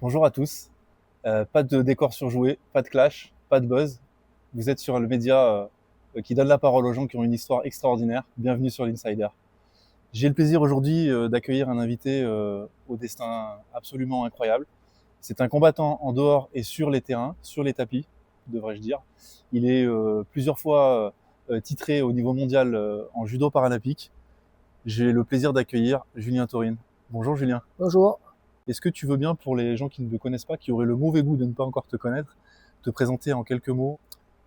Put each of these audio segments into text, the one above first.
Bonjour à tous. Pas de décor surjoué, pas de clash, pas de buzz. Vous êtes sur le média qui donne la parole aux gens qui ont une histoire extraordinaire. Bienvenue sur l'Insider. J'ai le plaisir aujourd'hui d'accueillir un invité au destin absolument incroyable. C'est un combattant en dehors et sur les terrains, sur les tapis, devrais-je dire. Il est plusieurs fois titré au niveau mondial en judo paralympique. J'ai le plaisir d'accueillir Julien Taurine. Bonjour Julien. Bonjour. Est-ce que tu veux bien, pour les gens qui ne te connaissent pas, qui auraient le mauvais goût de ne pas encore te connaître, te présenter en quelques mots?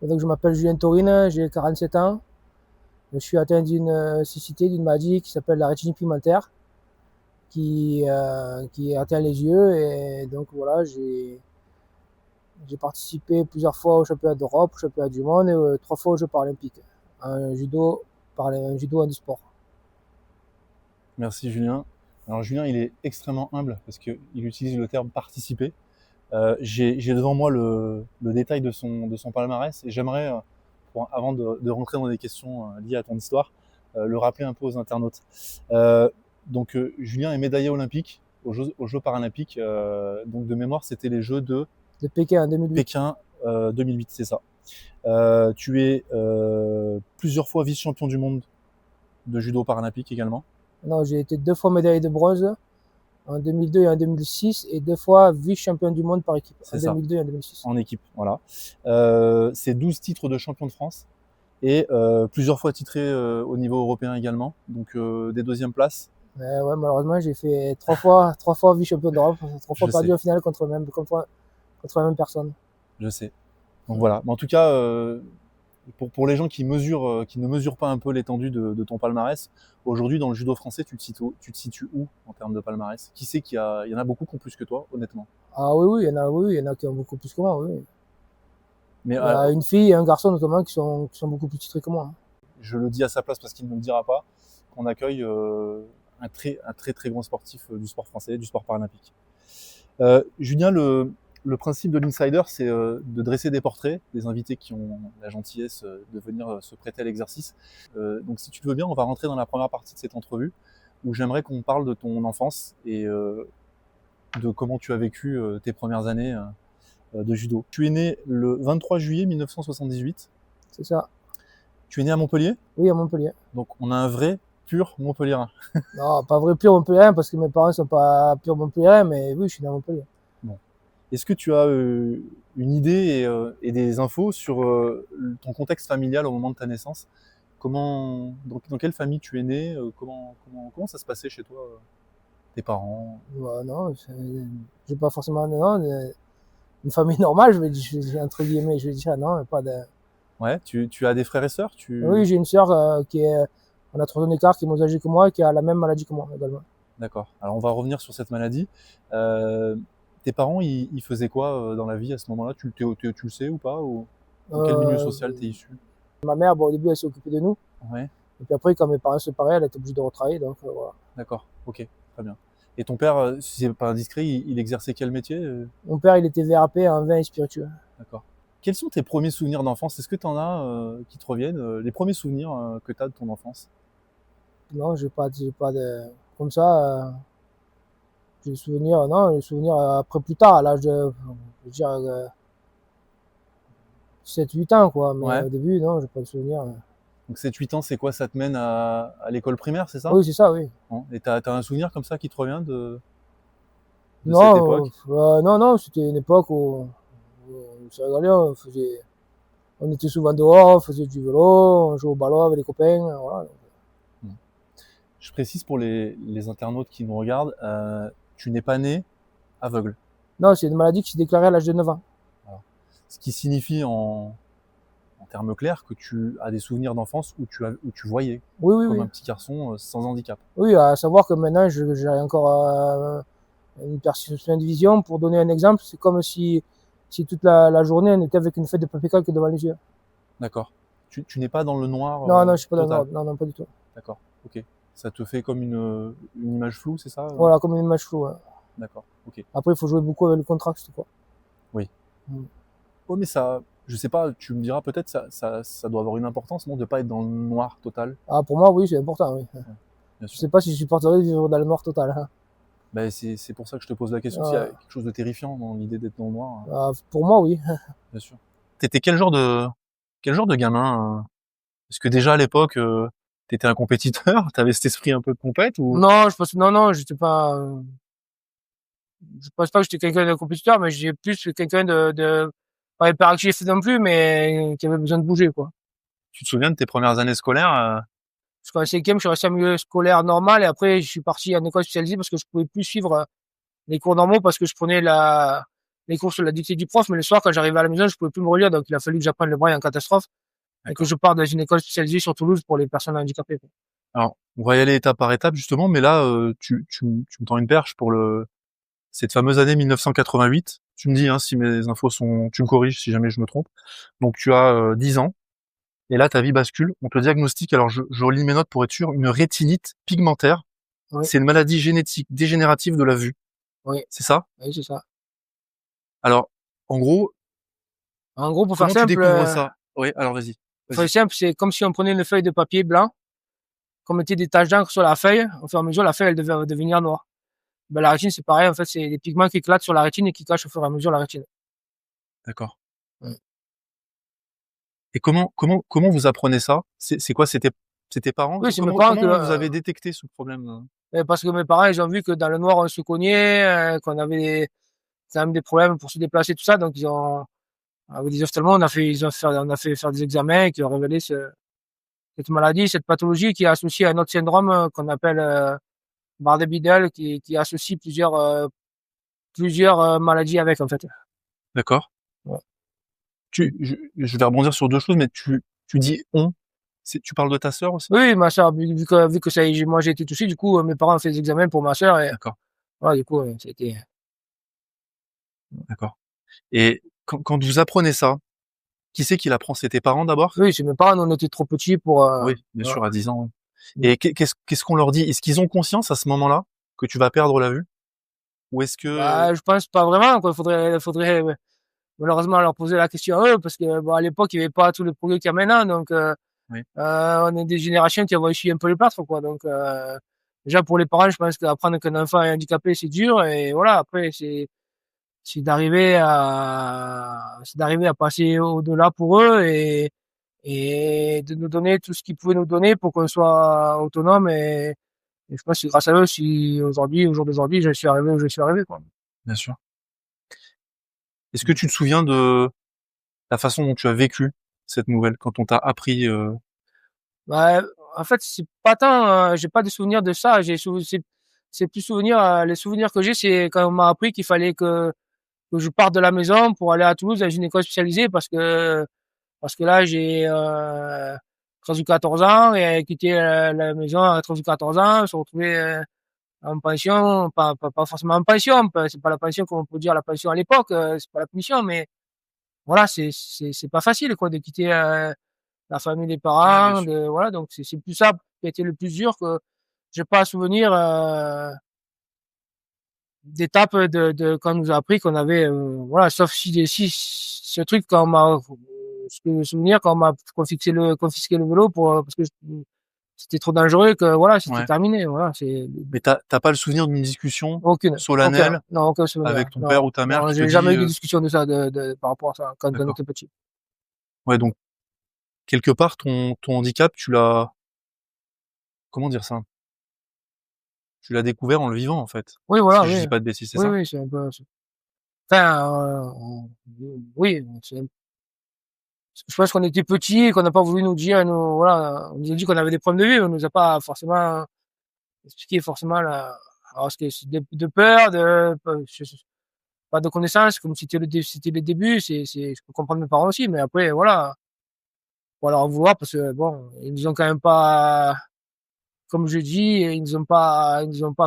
Donc, je m'appelle Julien Taurine, j'ai 47 ans. Je suis atteint d'une cécité, d'une maladie qui s'appelle la rétinite pigmentaire, qui atteint les yeux. Et donc voilà, j'ai participé plusieurs fois au championnat d'Europe, au championnat du monde et 3 fois aux Jeux paralympiques. Un judo, un judo handisport. Merci Julien. Alors Julien, il est extrêmement humble parce qu'il utilise le terme participer. J'ai devant moi le détail de son palmarès et j'aimerais, avant de rentrer dans des questions liées à ton histoire, le rappeler un peu aux internautes. Julien est médaillé olympique aux Jeux paralympiques. Donc de mémoire, c'était les Jeux de De Pékin en 2008. Pékin 2008, c'est ça. Tu es plusieurs fois vice-champion du monde de judo paralympique également. Non, j'ai été 2 fois médaillé de bronze en 2002 et en 2006 et 2 fois vice-champion du monde par équipe en 2002 et en 2006. En équipe, voilà. C'est 12 titres de champion de France et plusieurs fois titré au niveau européen également, donc des deuxièmes places. Ouais, malheureusement, j'ai fait 3 fois vice-champion d'Europe, 3 fois perdu en finale contre la même personne. Je sais. Donc voilà. Mais en tout cas, pour les gens qui ne mesurent pas un peu l'étendue de ton palmarès, aujourd'hui dans le judo français, tu te situes où en termes de palmarès? Qui sait il y en a beaucoup qui ont plus que toi, honnêtement? Ah oui, il y en a qui ont beaucoup plus que moi, oui. Mais Il y a une fille et un garçon notamment qui sont beaucoup plus titrés que moi. je le dis à sa place parce qu'il ne me le dira pas, qu'on accueille un très grand sportif du sport français, du sport paralympique. Julien, le principe de l'Insider, c'est de dresser des portraits des invités qui ont la gentillesse de venir se prêter à l'exercice. Donc si tu le veux bien, on va rentrer dans la première partie de cette entrevue où j'aimerais qu'on parle de ton enfance et de comment tu as vécu tes premières années de judo. Tu es né le 23 juillet 1978. C'est ça. Tu es né à Montpellier? Oui, à Montpellier. Donc on a un vrai pur Montpellierin. Non, pas vrai pur Montpellier parce que mes parents sont pas purs Montpellier, mais oui, je suis né à Montpellier. Bon. Est-ce que tu as une idée et des infos sur ton contexte familial au moment de ta naissance? Dans quelle famille tu es né? Comment ça se passait chez toi, tes parents? Non, j'ai pas forcément une famille normale, entre guillemets, je vais dire, non, pas de. Ouais, tu as des frères et sœurs? Oui, j'ai une sœur on a 3 ans d'écart, qui est moins âgée que moi, qui a la même maladie que moi également. D'accord. Alors on va revenir sur cette maladie. Tes parents, ils faisaient quoi dans la vie à ce moment-là? Tu le sais ou pas? Dans quel milieu social t'es issu? Ma mère, au début, elle s'est occupée de nous. Ouais. Et puis après, quand mes parents se séparaient, elle était obligée de retravailler, donc voilà. D'accord, ok, très bien. Et ton père, si c'est pas indiscret, il exerçait quel métier? Mon père, il était VRP en vin et spiritueux. D'accord. Quels sont tes premiers souvenirs d'enfance? Est-ce que tu en as qui te reviennent? Les premiers souvenirs que tu as de ton enfance? Non, j'ai pas de. Comme ça, j'ai des souvenirs. Non, les souvenirs après plus tard, à l'âge de. Je veux dire, 7-8 ans, quoi. Mais Ouais. au début, non, j'ai pas de souvenirs. Donc 7-8 ans, c'est quoi? Ça te mène à l'école primaire, c'est ça? Oui, c'est ça, oui. Bon. Et t'as un souvenir comme ça qui te revient de cette Non, époque? non, c'était une époque où on se régalait, on était souvent dehors, on faisait du vélo, on jouait au ballon avec les copains, voilà. Je précise pour les internautes qui nous regardent, tu n'es pas né aveugle. Non, c'est une maladie qui s'est déclarée à l'âge de 9 ans. Voilà. Ce qui signifie en termes clairs que tu as des souvenirs d'enfance où tu voyais Oui, comme oui. un petit garçon sans handicap. Oui, à savoir que maintenant, j'ai encore une perception de vision. Pour donner un exemple, c'est comme si toute la journée, on était avec une feuille de papier calque devant les yeux. D'accord. Tu n'es pas dans le noir Non, je suis pas dans le total. noir. Non, pas du tout. D'accord, ok. Ça te fait comme une image floue, c'est ça? Voilà, comme une image floue. Ouais. D'accord, ok. Après, il faut jouer beaucoup avec le contraste, quoi. Oui. Mm. Oh, mais ça, je sais pas, tu me diras peut-être, ça doit avoir une importance, non, de pas être dans le noir total. Ah, pour moi, oui, c'est important, oui. Bien Je sûr. sais pas si je supporterais de vivre dans le noir total. Hein. Bah, c'est pour ça que je te pose la question, s'il y a Euh, quelque chose de terrifiant dans l'idée d'être dans le noir, hein, pour moi, oui. bien sûr. T'étais quel genre de gamin, Parce que déjà à l'époque, t'étais un compétiteur, t'avais cet esprit un peu de compète ou? Non, non, je pense pas que j'étais quelqu'un de compétiteur, mais j'ai plus quelqu'un pas hyperactif non plus, mais qui avait besoin de bouger, quoi. Tu te souviens de tes premières années scolaires? Parce qu'en cinquième, je suis resté en milieu scolaire normal et après, je suis parti en école spécialisée parce que je pouvais plus suivre les cours normaux parce que je prenais les cours sur la dictée du prof, mais le soir, quand j'arrivais à la maison, je pouvais plus me relire, donc il a fallu que j'apprenne le braille en catastrophe et que D'accord. je parte dans une école spécialisée sur Toulouse pour les personnes handicapées, quoi. Alors, on va y aller étape par étape justement, mais là, tu me tends une perche pour cette fameuse année 1988. Tu me dis hein, si mes infos sont, tu me corriges si jamais je me trompe. Donc tu as 10 ans et là ta vie bascule. On te diagnostique, alors je relis mes notes pour être sûr, une rétinite pigmentaire. Oui, C'est une maladie génétique dégénérative de la vue. oui, C'est ça? oui, c'est ça. Alors, en gros, En gros, pour faire comment tu simple, découvres ça? Oui, alors vas-y, vas-y. c'est comme si on prenait une feuille de papier blanc, qu'on mettait des taches d'encre sur la feuille, au fur et à mesure, la feuille, elle devait devenir noire. Ben, la rétine, c'est pareil, en fait, c'est des pigments qui éclatent sur la rétine et qui cachent au fur et à mesure la rétine. D'accord. Ouais. Et comment vous apprenez ça? C'est quoi? C'est tes parents? Oui, c'est mes parents Comment vous avez détecté ce problème? parce que mes parents, ils ont vu que dans le noir, on se cognait, qu'on avait quand même des problèmes pour se déplacer, tout ça, donc avec des ophtalmos, on a fait faire des examens qui ont révélé cette maladie, cette pathologie qui est associée à un autre syndrome qu'on appelle Bardet-Biedl, qui associe plusieurs maladies avec, en fait. D'accord. Ouais. Je vais rebondir sur deux choses, mais tu dis on. Tu parles de ta sœur aussi? Oui, ma soeur, vu que moi j'ai été touché, du coup, mes parents ont fait des examens pour ma soeur et D'accord, voilà, du coup, c'était. d'accord. Et quand vous apprenez ça, qui c'est qui l'apprend? C'est tes parents d'abord? Oui, c'est mes parents, on était trop petits pour. Oui, bien Voilà. sûr, à 10 ans. Et qu'est-ce qu'on leur dit? Est-ce qu'ils ont conscience à ce moment-là que tu vas perdre la vue? Ou est-ce que... Bah, je pense pas vraiment, quoi. Faudrait ouais, malheureusement leur poser la question à eux, parce que bon, à l'époque, il n'y avait pas tous les progrès qu'il y a maintenant, donc Oui, on est des générations qui ont réussi un peu les plâtres, quoi. Donc déjà pour les parents, je pense qu'apprendre qu'un enfant est handicapé, c'est dur, et voilà. Après, c'est d'arriver à passer au-delà pour eux et de nous donner tout ce qu'ils pouvaient nous donner pour qu'on soit autonome et je pense que c'est grâce à eux si aujourd'hui, au jour d'aujourd'hui, je suis arrivé où je suis arrivé, quoi. bien sûr. Est-ce que tu te souviens de la façon dont tu as vécu cette nouvelle quand on t'a appris Bah, en fait, c'est pas tant, j'ai pas de souvenirs de ça. C'est plus les souvenirs que j'ai, c'est quand on m'a appris qu'il fallait que je parte de la maison pour aller à Toulouse dans une école spécialisée parce que là, j'ai 13 ou 14 ans et quitter la maison à 13 ou 14 ans, se retrouver en pension, pas forcément en pension, c'est pas la pension comme on peut dire la pension à l'époque, c'est pas la punition, mais voilà, c'est pas facile, quoi, de quitter la famille des Ouais, bien parents, sûr. voilà, donc c'est plus ça qui a été le plus dur que j'ai pas à souvenir d'étapes de quand on nous a appris qu'on avait, voilà, sauf si ce truc quand on m'a, ce que je souvenir quand on m'a confisqué le vélo parce que c'était trop dangereux que voilà, c'était Ouais. terminé, voilà, c'est Mais t'as pas le souvenir d'une discussion aucun, solennelle non, aucun souvenir, avec ton non, père ou ta mère non, qui te j'ai jamais dit eu de discussion de ça, par rapport à ça quand on d'accord. était petit. Ouais, donc quelque part ton handicap, tu l'as, comment dire ça? Tu l'as découvert en le vivant en fait. Oui, Si voilà, je oui, dis pas de bêtises, c'est oui, ça? oui, c'est un peu, enfin, oui, je pense qu'on était petits et qu'on n'a pas voulu nous dire, nous, voilà, on nous a dit qu'on avait des problèmes de vue, on nous a pas forcément expliqué forcément alors ce que c'est de peur, pas de connaissances, comme c'était le début, je peux comprendre mes parents aussi, mais après, voilà, faut leur en vouloir parce que bon, ils nous ont quand même pas, comme je dis, ils nous ont pas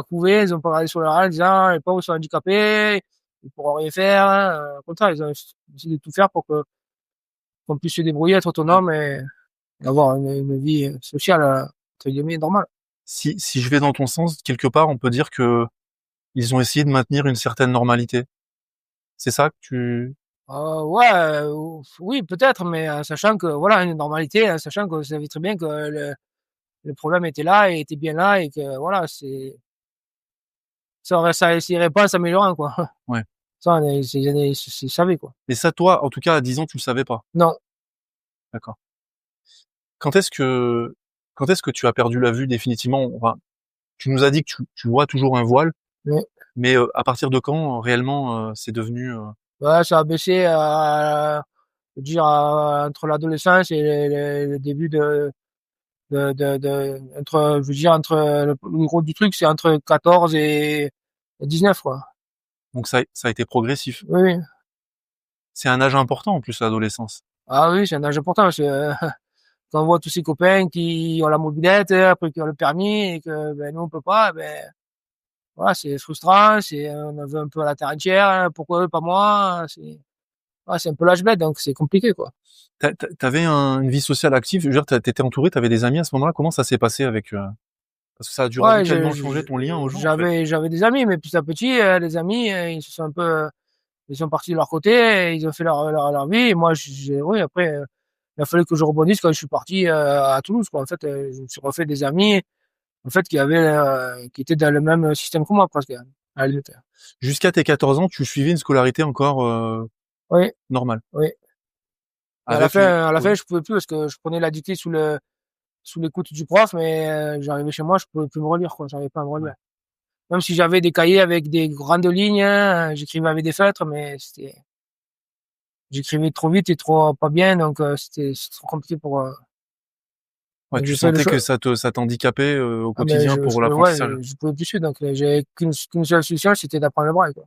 couvé, ils ont pas regardé sur leur âge en disant, les pauvres sont handicapés, ils pourront rien faire, hein. Au contraire, ils ont essayé de tout faire pour qu'on puisse se débrouiller, être Ouais. autonome et avoir une vie sociale, entre guillemets, normale. Si je vais dans ton sens, quelque part, on peut dire que ils ont essayé de maintenir une certaine normalité. C'est ça que tu... Ouais, oui, peut-être, mais sachant que, voilà, une normalité, sachant que vous savez très bien que le problème était là et était bien là et que, voilà, ça irait pas en s'améliorant, quoi. Ouais. Ça, je savais, quoi. Et ça, toi, en tout cas, à 10 ans, tu le savais pas? Non. D'accord. Quand est-ce que tu as perdu la vue définitivement? Enfin, tu nous as dit que tu vois toujours un voile, Mais, mais à partir de quand réellement c'est devenu ouais, ça a baissé je veux dire, entre l'adolescence et le début entre, je veux dire, entre le gros du truc, c'est entre 14 et 19, quoi. donc ça a été progressif. Oui, oui. C'est un âge important en plus l'adolescence. Ah oui, c'est un âge important parce que quand on voit tous ses copains qui ont la mobilette, après qui ont le permis et que ben, nous on peut pas, ben voilà, c'est frustrant, on en veut un peu à la terre entière, hein, pourquoi eux, pas moi, c'est un peu l'âge bête, donc c'est compliqué, quoi. T'avais une vie sociale active, je veux dire, t'étais entouré, t'avais des amis à ce moment-là. Comment ça s'est passé avec parce que ça a dû Ouais, radicalement changer ton lien aux gens en fait. j'avais des amis, mais petit à petit, les amis, ils se sont un peu, ils sont partis de leur côté, ils ont fait leur vie, et moi, oui, après, il a fallu que je rebondisse quand je suis parti à Toulouse, quoi. En fait, je me suis refait des amis, en fait, qui étaient dans le même système que moi, presque, à la limite. Jusqu'à tes 14 ans, tu suivais une scolarité encore Oui, normale. oui. Et Avec les à la ouais. fin, je pouvais plus parce que je prenais la dictée sous l'écoute du prof, mais j'arrivais chez moi, je pouvais plus me relire, quoi. J'arrivais pas à me relire. Ouais. Même si j'avais des cahiers avec des grandes lignes, hein, j'écrivais avec des feutres, mais j'écrivais trop vite et trop pas bien, donc c'était trop compliqué pour. Ouais, tu J'ai fait le sentais choix. que ça t'handicapait au Ah mais quotidien pour ouais, l'apprentissage. je pouvais plus suivre, donc j'avais qu'une seule solution, c'était d'apprendre le braille, quoi.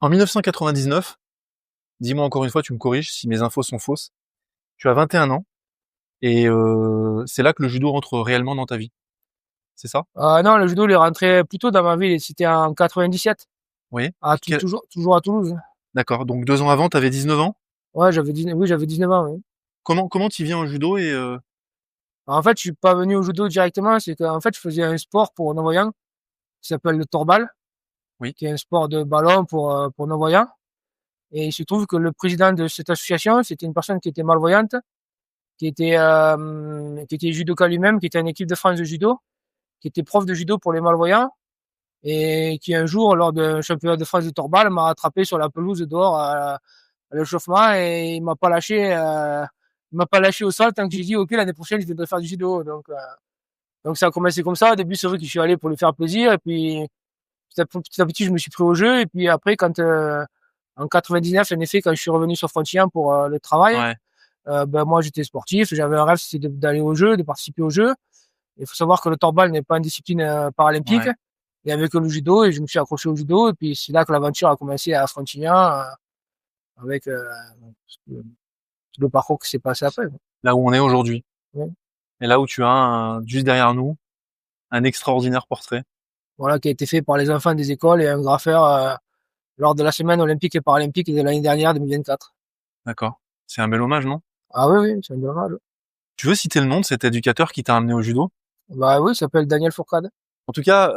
En 1999, dis-moi encore une fois, tu me corriges si mes infos sont fausses. Tu as 21 ans et c'est là que le judo rentre réellement dans ta vie. C'est ça? Non, le judo, il est rentré plus tôt dans ma vie, c'était en 97, Oui. toujours à Toulouse. D'accord. Donc 2 ans avant, tu avais 19 ans. Ouais, j'avais 19 ans, oui. Comment tu viens au judo et En fait, je suis pas venu au judo directement, c'est qu'en fait, je faisais un sport pour non-voyants qui s'appelle le torbal, oui, qui est un sport de ballon pour non-voyants. Et il se trouve que le président de cette association, c'était une personne qui était malvoyante, qui était judoka lui-même, qui était en équipe de France de judo, qui était prof de judo pour les malvoyants, et qui un jour, lors d'un championnat de France de torbal, m'a rattrapé sur la pelouse dehors à l'échauffement et il m'a pas lâché au sol tant que j'ai dit ok l'année prochaine je viendrai faire du judo. Donc ça a commencé comme ça. Au début c'est vrai que je suis allé pour lui faire plaisir et puis petit à petit je me suis pris au jeu et puis après quand en 99 en effet quand je suis revenu sur Frontier pour le travail, ouais, ben moi j'étais sportif, j'avais un rêve c'était d'aller au jeu, de participer au jeu. Il faut savoir que le torbal n'est pas une discipline paralympique. ouais. Il n'y avait que le judo et je me suis accroché au judo et puis c'est là que l'aventure a commencé à Frontignan avec tout le parcours qui s'est passé après. Là où on est aujourd'hui. Ouais. Et là où tu as juste derrière nous un extraordinaire portrait. Voilà, qui a été fait par les enfants des écoles et un graffeur lors de la semaine olympique et paralympique de l'année dernière, 2024. D'accord. C'est un bel hommage, non? Ah oui, oui, c'est un dommage. Tu veux citer le nom de cet éducateur qui t'a amené au judo? Bah oui, il s'appelle Daniel Fourcade. En tout cas,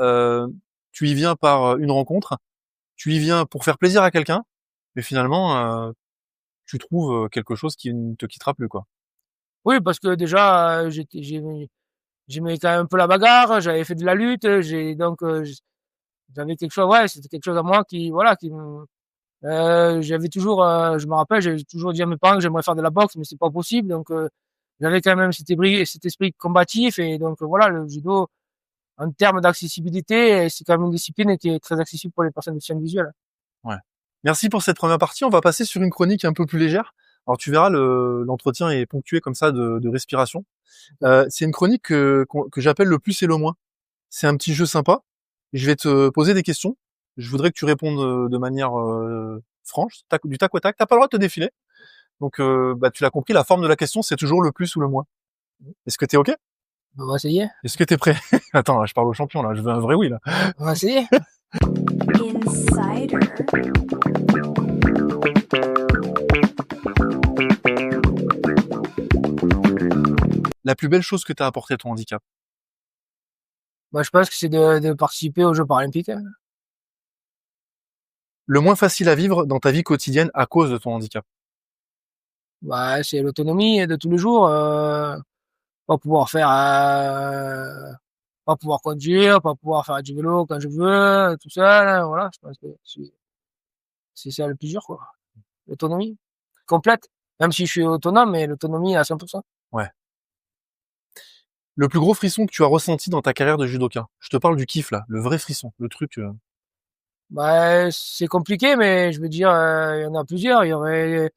tu y viens par une rencontre, tu y viens pour faire plaisir à quelqu'un, mais finalement, tu trouves quelque chose qui ne te quittera plus, quoi. Oui, parce que déjà, j'aimais quand même un peu la bagarre, j'avais fait de la lutte, j'avais quelque chose, ouais, c'était quelque chose à moi qui, voilà, j'avais toujours, je me rappelle, j'avais toujours dit à mes parents que j'aimerais faire de la boxe, mais c'est pas possible, donc j'avais quand même cet esprit combatif, et donc voilà, le judo, en termes d'accessibilité, c'est quand même une discipline qui est très accessible pour les personnes déficientes visuelles. Ouais. Merci pour cette première partie. On va passer sur une chronique un peu plus légère. Alors tu verras, l'entretien est ponctué comme ça de respiration. C'est une chronique que j'appelle le plus et le moins. C'est un petit jeu sympa. Je vais te poser des questions. Je voudrais que tu répondes de manière franche, du tac au tac. T'as pas le droit de te défiler. Donc, bah, tu l'as compris, la forme de la question, c'est toujours le plus ou le moins. Est-ce que t'es OK? On va essayer. Est-ce que t'es prêt? Attends, là, je parle au champion, là. Je veux un vrai oui, là. On va essayer. Insider. La plus belle chose que t'as apporté à ton handicap? Moi, je pense que c'est de participer aux Jeux paralympiques. Le moins facile à vivre dans ta vie quotidienne à cause de ton handicap? Bah, c'est l'autonomie de tous les jours. Pas pouvoir faire pas pouvoir conduire, pas pouvoir faire du vélo quand je veux, tout seul, hein, voilà. Je pense que c'est ça le plus dur, quoi. L'autonomie complète. Même si je suis autonome, mais l'autonomie à 100%. Ouais. Le plus gros frisson que tu as ressenti dans ta carrière de judoka? Je te parle du kiff, là, le vrai frisson, le truc, Bah, c'est compliqué, mais je veux dire, il y en a plusieurs. Il y aurait,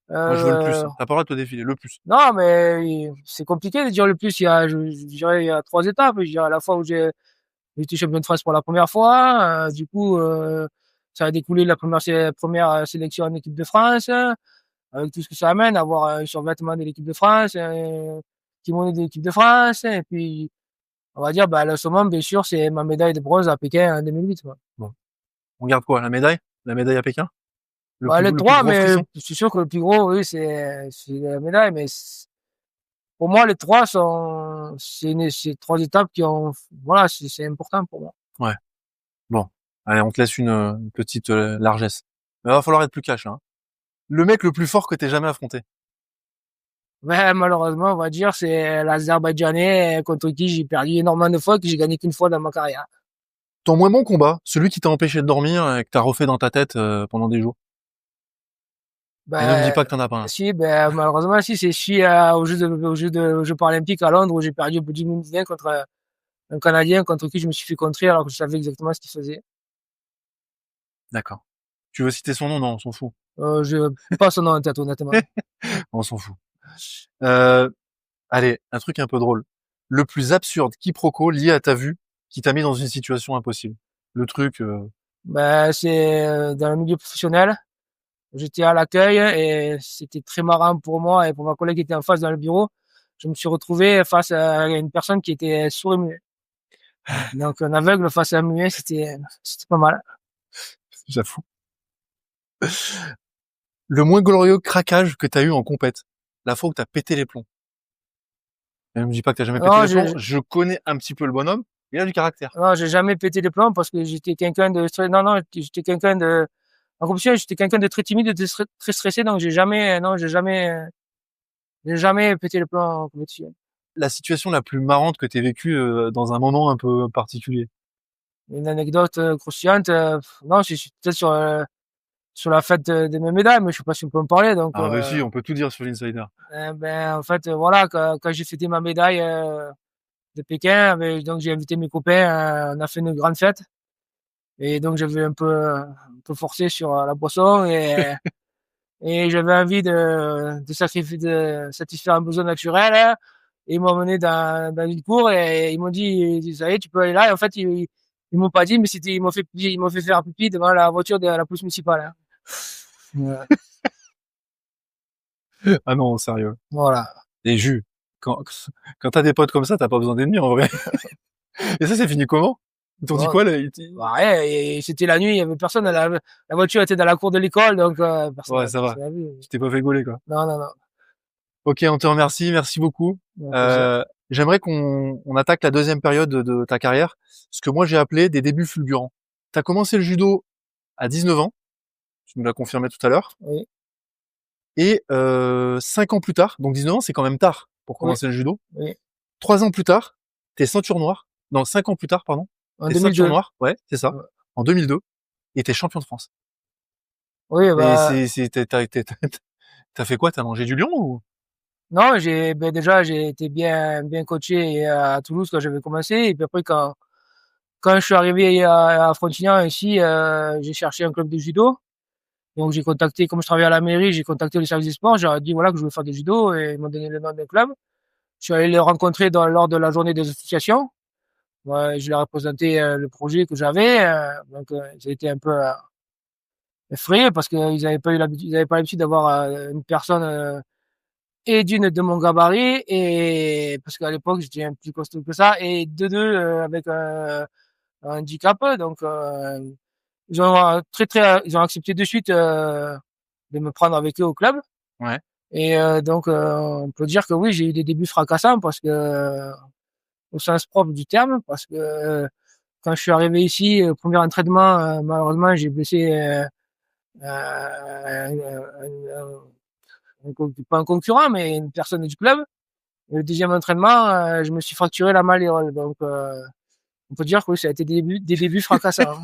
moi, je veux le plus, euh, hein. T'as pas le droit de te défiler, le plus. non, mais c'est compliqué de dire le plus. Je dirais, il y a 3 étapes. Je dirais à la fois où j'ai été champion de France pour la première fois. Du coup, ça a découlé de la première sélection en équipe de France, avec tout ce que ça amène, avoir un survêtement de l'équipe de France, un kimono de l'équipe de France. Et puis, on va dire, bah, le summum, bien sûr, c'est ma médaille de bronze à Pékin en 2008. Quoi. Bon. On garde quoi? La médaille? La médaille à Pékin? Bah, les Le plus trois, gros mais frisson? je suis sûr que le plus gros, oui, c'est la médaille. Mais pour moi, les trois c'est 3 étapes qui ont, voilà, c'est important pour moi. Ouais. Bon. Allez, on te laisse une petite largesse. Mais va falloir être plus cash, hein. Le mec le plus fort que t'aies jamais affronté? Mais malheureusement, on va dire, c'est l'Azerbaïdjanais contre qui j'ai perdu énormément de fois, que j'ai gagné qu'une fois dans ma carrière. Ton moins bon combat? Celui qui t'a empêché de dormir et que t'as refait dans ta tête pendant des jours? Et ne me dis Ben, pas que t'en as pas un. si, ben, malheureusement, si, c'est si, aux Jeux paralympiques à Londres où j'ai perdu au bout d'une minute contre un Canadien contre qui je me suis fait contrer alors que je savais exactement ce qu'il faisait. D'accord. Tu veux citer son nom? Non, on s'en fout. Je pas son nom en tête, honnêtement. On s'en fout. Euh, Allez, un truc un peu drôle. Le plus absurde quiproquo lié à ta vue qui t'a mis dans une situation impossible. Le truc, Ben, c'est dans le milieu professionnel. J'étais à l'accueil et c'était très marrant pour moi et pour ma collègue qui était en face dans le bureau. Je me suis retrouvé face à une personne qui était sourd et muet. Donc, un aveugle face à un muet, c'était pas mal. j'avoue. Le moins glorieux craquage que t'as eu en compète. La fois où t'as pété les plombs. Et ne me dis pas que t'as jamais pété Non, les plombs. Je connais un petit peu le bonhomme. Il a du caractère. non, j'ai jamais pété les plombs parce que j'étais quelqu'un de, non, non, j'étais quelqu'un de, en compétition, j'étais quelqu'un de très timide, très stressé, donc non, j'ai jamais pété les plombs en compétition. La situation la plus marrante que t'aies vécue dans un moment un peu particulier. Une anecdote croustillante, non, c'est peut-être sur la fête de mes médailles, mais je sais pas si on peut en parler, donc, Ah bah si, on peut tout dire sur l'Insider. ben, en fait, voilà, quand j'ai fêté ma médaille de Pékin, donc j'ai invité mes copains, on a fait une grande fête, et donc j'avais un peu forcé sur la boisson, et j'avais envie de satisfaire un besoin naturel, hein, et ils m'ont emmené dans une cour, et ils m'ont dit, ça y est, tu peux aller là, et en fait, ils m'ont pas dit, mais ils m'ont fait faire pipi devant la voiture de la police municipale, hein. Ah non, sérieux. Voilà. Et Jus, quand, quand t'as des potes comme ça, t'as pas besoin d'ennemis en vrai. Et ça, c'est fini comment? Ils t'ont dit Bon, quoi là bah, ouais, et c'était la nuit, il y avait personne, la voiture était dans la cour de l'école, donc Ouais, ça va. personne n'a vu. Tu t'es pas fait gauler quoi. Non, non, non. Ok, on te remercie, merci beaucoup. Non, plaisir. J'aimerais qu'on attaque la deuxième période de ta carrière, ce que moi j'ai appelé des débuts fulgurants. T'as commencé le judo à 19 ans, tu nous l'as confirmé tout à l'heure, Oui, et 5 ans plus tard, donc 19 ans c'est quand même tard pour oui, commencer le judo. oui. 3 ans plus tard, t'es ceinture noire. Non, 5 ans plus tard, pardon, En t'es ceinture 2002. noire, ouais, c'est ça, Ouais. en 2002, et t'es champion de France. Oui, Et bah, t'as fait quoi? T'as mangé du lion ou? non, ben déjà, j'ai été bien coaché à Toulouse quand j'avais commencé. Et puis après, quand je suis arrivé à Frontignan ici, j'ai cherché un club de judo. Donc, j'ai contacté, comme je travaillais à la mairie, j'ai contacté le service des sports. J'ai dit, voilà, que je veux faire du judo et ils m'ont donné le nom d'un club. Je suis allé les rencontrer lors de la journée des associations. Ouais, je leur ai présenté le projet que j'avais. Donc, ils étaient un peu effrayés parce qu'ils n'avaient pas eu l'habitude, ils avaient pas l'habitude d'avoir une personne et d'une de mon gabarit et parce qu'à l'époque j'étais un plus costaud que ça et de deux avec un handicap. Donc, ils ont ils ont accepté de suite de me prendre avec eux au club. Ouais. Et donc, on peut dire que oui, j'ai eu des débuts fracassants parce que au sens propre du terme, parce que quand je suis arrivé ici, au premier entraînement, malheureusement, j'ai blessé pas un concurrent, mais une personne du club. Et le deuxième entraînement, je me suis fracturé la malléole. Donc, on peut dire que oui, ça a été des débuts fracassants.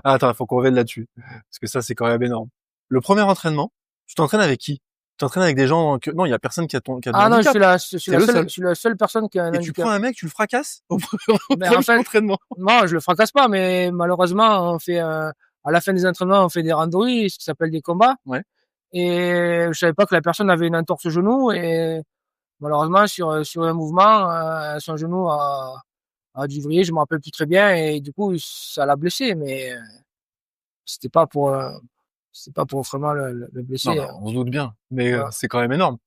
Ah, attends, il faut qu'on revienne là-dessus. Parce que ça, c'est quand même énorme. Le premier entraînement, tu t'entraînes avec qui? Tu t'entraînes avec des gens que... Non, il y a personne qui a de Ah non, handicap. je T'es le seul. suis la seule personne qui a un Et tu handicap. prends un mec, tu le fracasses au Mais en premier fait, entraînement. non, je le fracasse pas, mais malheureusement, à la fin des entraînements, on fait des randonnées, ce qui s'appelle des combats. Ouais. Et je savais pas que la personne avait une entorse au genou et malheureusement, sur un mouvement, son genou a dû vriller, je me rappelle plus très bien et du coup, ça l'a blessé, mais c'était pas pour, c'était pas pour vraiment le Non, blesser. bah, on se doute bien. Mais Voilà. c'est quand même énorme.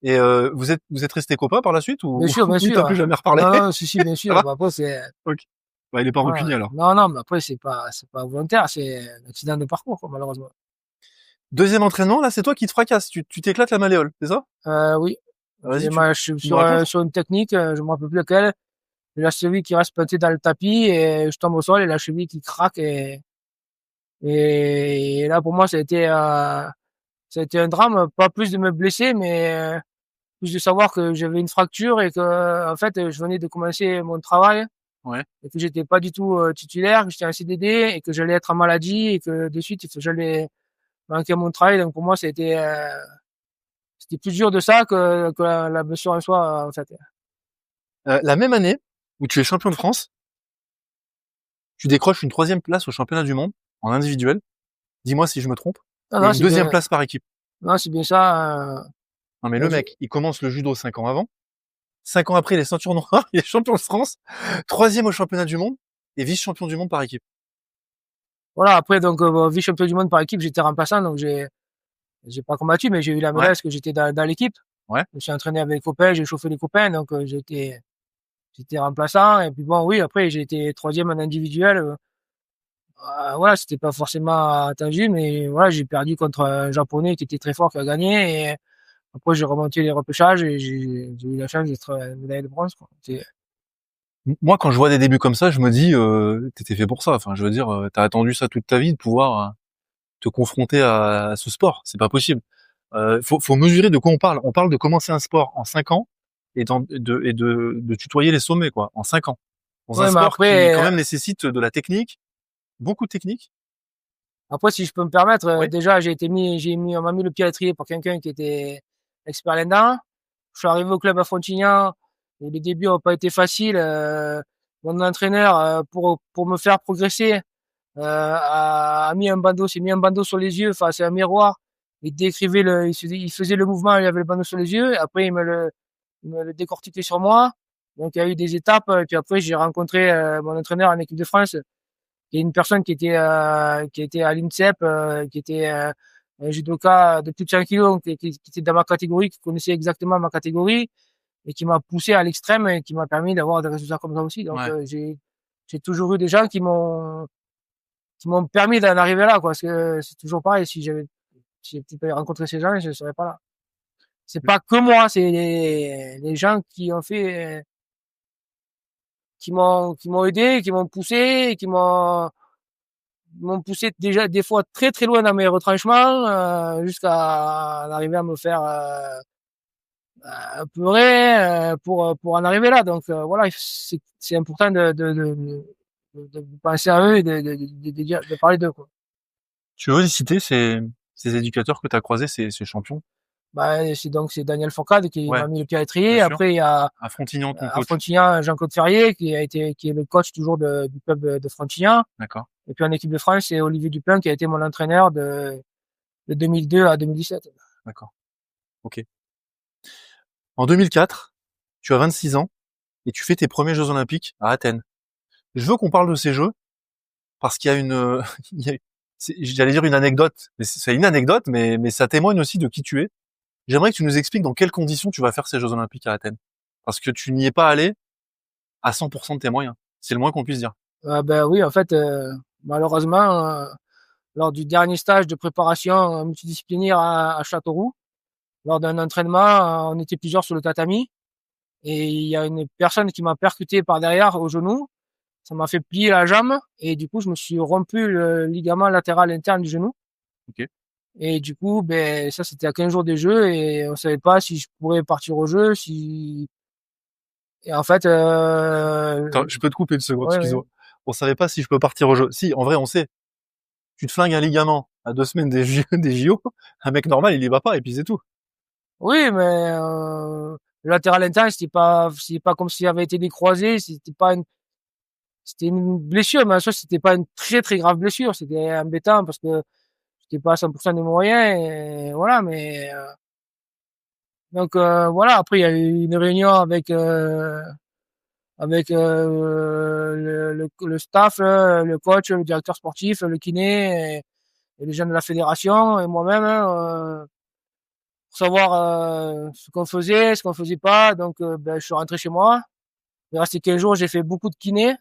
Et vous êtes restés copains par la suite Bien ou, sûr, bien ou sûr. t'as plus jamais reparlé? Non, non, si, bien Ça sûr. va? Bah, après, c'est, Ok. Bah, il est pas voilà. rancunier alors. Non, non, mais après, c'est pas volontaire, c'est un accident de parcours, quoi, malheureusement. Deuxième entraînement, là, c'est toi qui te fracasses. Tu t'éclates la malléole, c'est ça? Oui. Vas-y, tu Je suis me racontes. sur une technique, je me rappelle plus laquelle. La cheville qui reste plantée dans le tapis et je tombe au sol et la cheville qui craque et là, pour moi, ça a été un drame, pas plus de me blesser, mais plus de savoir que j'avais une fracture et que, en fait, je venais de commencer mon travail Ouais. et que j'étais pas du tout titulaire, que j'étais en CDD et que j'allais être en maladie et que de suite, j'allais manquer mon travail. Donc, pour moi, c'était plus dur de ça que la blessure en soi, en fait. La même année où tu es champion de France, tu décroches une troisième place au championnat du monde en individuel. Dis-moi si je me trompe. Non, Et non, une deuxième place par équipe. c'est bien ça. Non mais le mec, il commence le judo 5 ans avant. 5 ans après, il est ceinture noire, il est champion de France, troisième au championnat du monde et vice-champion du monde par équipe. Voilà, après, donc, vice-champion du monde par équipe, j'étais remplaçant, donc j'ai pas combattu, mais j'ai eu la médaille Ouais, parce que j'étais dans l'équipe. ouais. Je me suis entraîné avec les copains, j'ai chauffé les copains, donc, j'étais remplaçant. Et puis bon, oui, après, j'ai été troisième en individuel. Voilà, c'était pas forcément attendu, mais voilà, j'ai perdu contre un Japonais qui était très fort, qui a gagné. Et après, j'ai remonté les repêchages et j'ai eu la chance d'être médaille de bronze, quoi. Moi, quand je vois des débuts comme ça, je me dis, t'étais fait pour ça. Enfin, je veux dire, t'as attendu ça toute ta vie de pouvoir te confronter à ce sport. C'est pas possible. Faut mesurer de quoi on parle. On parle de commencer un sport en 5 ans et de tutoyer les sommets, quoi, en 5 ans. Dans un Ouais, mais sport qui, quand même, nécessite de la technique, beaucoup de technique. après, si je peux me permettre, Oui. déjà, on m'a mis le pied à l'étrier pour quelqu'un qui était expert là-dedans. Je suis arrivé au club à Frontignan et les débuts n'ont pas été faciles. Mon entraîneur, pour me faire progresser, s'est mis un bandeau sur les yeux face à un miroir. Il faisait le mouvement, il avait le bandeau sur les yeux. Après, il me le décortiquait sur moi. Donc, il y a eu des étapes. Et puis après, j'ai rencontré mon entraîneur en équipe de France, qui est une personne qui était à l'INSEP, qui était un judoka de plus de 100 kilos, qui était dans ma catégorie, qui connaissait exactement ma catégorie et qui m'a poussé à l'extrême et qui m'a permis d'avoir des résultats comme ça aussi. Donc, Ouais. j'ai toujours eu des gens qui m'ont permis d'en arriver là, quoi. Parce que c'est toujours pareil. Si j'avais pas rencontré ces gens, je ne serais pas là. C'est pas que moi, c'est les gens qui ont fait, qui m'ont aidé, qui m'ont poussé, m'ont poussé déjà des fois très très loin dans mes retranchements, jusqu'à en arriver à me faire pleurer pour en arriver là. Donc voilà, c'est important de penser à eux et de parler d'eux, quoi. Tu veux les citer, ces éducateurs que tu as croisés, ces champions? Bah, c'est Daniel Fourcade qui Ouais, m'a mis le pied à bien l'étrier. sûr. Après, il y a À Frontignan, ton à coach. Frontignan Jean-Claude Ferrier qui est le coach toujours du club de Frontignan. D'accord, Et puis en équipe de France, c'est Olivier Dupin qui a été mon entraîneur de 2002 à 2017. d'accord. Ok. En 2004, tu as 26 ans et tu fais tes premiers Jeux Olympiques à Athènes. Je veux qu'on parle de ces Jeux parce qu'il y a il y a- j'allais dire une anecdote, mais c'est une anecdote, mais ça témoigne aussi de qui tu es. J'aimerais que tu nous expliques dans quelles conditions tu vas faire ces Jeux Olympiques à Athènes. Parce que tu n'y es pas allé à 100% de tes moyens. C'est le moins qu'on puisse dire. Ben oui, en fait, malheureusement, lors du dernier stage de préparation multidisciplinaire à Châteauroux, lors d'un entraînement, on était plusieurs sur le tatami et il y a une personne qui m'a percuté par derrière au genou. Ça m'a fait plier la jambe et du coup, je me suis rompu le ligament latéral interne du genou. Ok. Et du coup, ben, ça, c'était à 15 jours des Jeux et on savait pas si je pourrais partir au jeu, et en fait, Attends, je peux te couper une seconde, ouais, ouais. excuse-moi. On savait pas si je peux partir au jeu. Si, en vrai, on sait. Tu te flingues un ligament à 2 semaines des JO, un mec normal, il y va pas, et puis c'est tout. Oui, mais, le latéral interne, c'est pas comme s'il avait été décroisé, c'était une blessure, mais en soi, c'était pas une très, très grave blessure. C'était embêtant parce que j'étais pas à 100% de mes moyens et voilà, mais, donc, voilà. Après, il y a eu une réunion avec le staff, le coach, le directeur sportif, le kiné et les gens de la fédération et moi-même, hein, pour savoir ce qu'on faisait, ce qu'on faisait pas. Donc, ben, je suis rentré chez moi. Il resté 15 jours, j'ai fait beaucoup de kiné.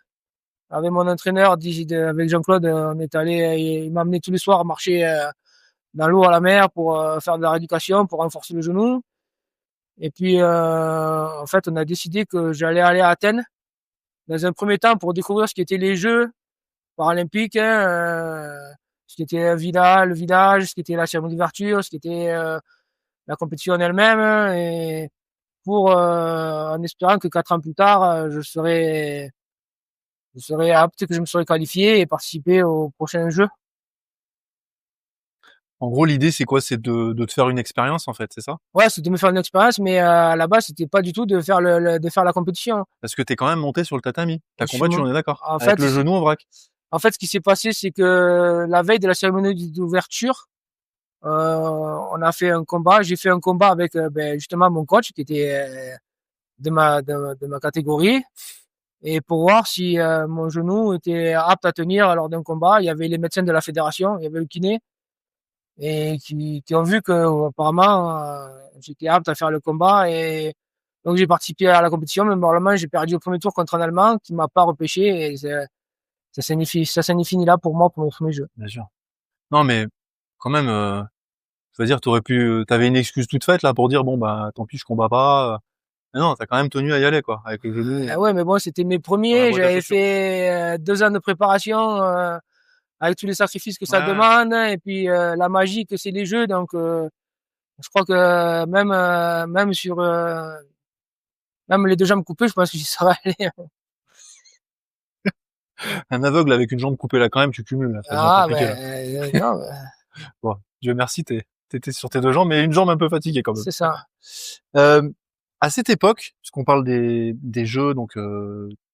Avec mon entraîneur, avec Jean-Claude, on est allé, il m'a amené tous les soirs marcher dans l'eau à la mer pour faire de la rééducation, pour renforcer le genou. Et puis, en fait, on a décidé que j'allais aller à Athènes dans un premier temps pour découvrir ce qu'étaient les Jeux paralympiques, hein, ce qu'était le village, ce qu'était la cérémonie d'ouverture, ce qu'était la compétition en elle-même, hein, et en espérant que 4 ans plus tard, je serais apte, que je me serais qualifié et participer aux prochains Jeux. En gros, l'idée, c'est quoi? C'est de te faire une expérience, en fait, c'est ça? Ouais, c'était de me faire une expérience, mais à la base, c'était pas du tout de faire de faire la compétition. Parce que t'es quand même monté sur le tatami. T'as Je suis combattu, mon- on est d'accord. En Avec fait, le genou en vrac. en fait, ce qui s'est passé, c'est que la veille de la cérémonie d'ouverture, on a fait un combat. J'ai fait un combat avec ben, justement mon coach qui était de ma catégorie, et pour voir si mon genou était apte à tenir lors d'un combat. Il y avait les médecins de la fédération, il y avait le kiné, et qui ont vu que apparemment j'étais apte à faire le combat, et donc j'ai participé à la compétition. Mais normalement, j'ai perdu au premier tour contre un Allemand qui m'a pas repêché, et ça signifie là pour moi pour mon premier jeu. Bien sûr. Non, mais quand même, je veux dire, t'avais une excuse toute faite là pour dire bon bah tant pis, je combats pas. Mais non, t'as quand même tenu à y aller quoi, avec le genou Ouais, mais bon, c'était mes dans la premiers. boîte à J'avais chaussures. fait 2 ans de préparation avec tous les sacrifices que Ouais, ça ouais. demande, hein, et puis la magie que c'est les jeux. Donc, je crois que même les 2 jambes coupées, je pense que j'y serais allé. Un aveugle avec une jambe coupée là quand même, tu cumules là, ça devient Ah compliqué là. ben non, Bon, Dieu merci, t'étais sur tes 2 jambes, mais une jambe un peu fatiguée quand même. c'est ça. Euh, à cette époque, puisqu'on parle des jeux, donc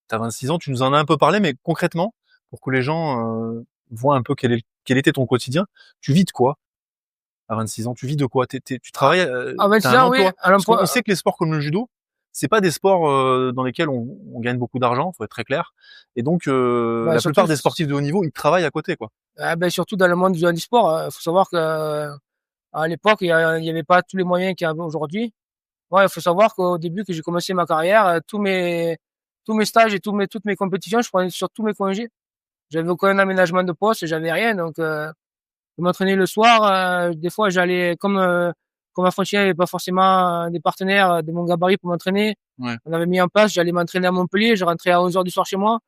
t'as 26 ans, tu nous en as un peu parlé, mais concrètement, pour que les gens voient un peu quel était ton quotidien, tu vis de quoi à 26 ans? Tu vis de quoi? Tu À, travailles, à t'as 26 un ans, oui, emploi? à Parce qu'on l'emploi. sait que les sports comme le judo, c'est pas des sports dans lesquels on gagne beaucoup d'argent, faut être très clair. Et donc Ben, la plupart des sportifs de haut niveau, ils travaillent à côté, quoi. ben, surtout dans le monde du handisport, faut savoir que à l'époque, il y avait pas tous les moyens qu'il y a aujourd'hui. Ouais, il faut savoir qu'au début que j'ai commencé ma carrière, tous mes stages et toutes mes compétitions, je prenais sur tous mes congés. J'avais aucun aménagement de poste, j'avais rien. Donc, je m'entraînais le soir. Des fois, j'allais comme à Frontier, il n'y avait pas forcément des partenaires de mon gabarit pour m'entraîner. Ouais. On avait mis en place, j'allais m'entraîner à Montpellier. Je rentrais à 11h du soir chez moi.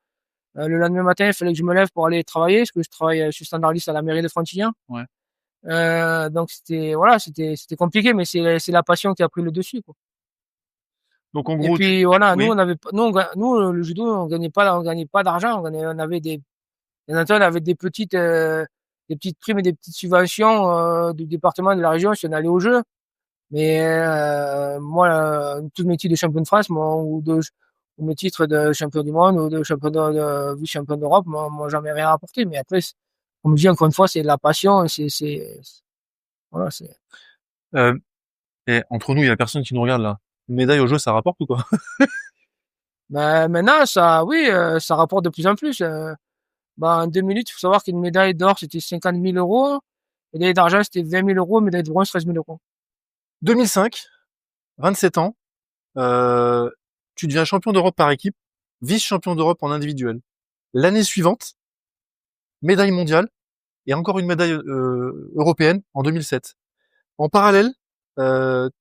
Le lendemain matin, il fallait que je me lève pour aller travailler, parce que je travaille, je suis standardiste à la mairie de Frontignan. Ouais. Donc c'était compliqué, mais c'est la passion qui a pris le dessus, quoi. Donc en Et gros, puis voilà, nous oui, on avait nous le judo, on gagnait pas d'argent, on avait on avait des petites primes et des petites subventions du département, de la région si on allait au jeu. Mais moi, tous mes titres de champion de France, moi, ou mes titres de champion du monde ou de vice-champion d'Europe, moi jamais rien apporté. Mais après, comme je dis encore une fois, c'est de la passion, voilà, c'est. euh, et entre nous, il y a personne qui nous regarde là. Une médaille au jeu, ça rapporte ou quoi? Mais maintenant, ça, oui, ça rapporte de plus en plus. En 2008, il faut savoir qu'une médaille d'or, c'était 50 000 euros. Médaille d'argent, c'était 20 000 euros. Médaille de bronze, 13 000 euros. 2005, 27 ans, euh, tu deviens champion d'Europe par équipe, vice-champion d'Europe en individuel. L'année suivante, médaille mondiale et encore une médaille européenne en 2007. En parallèle,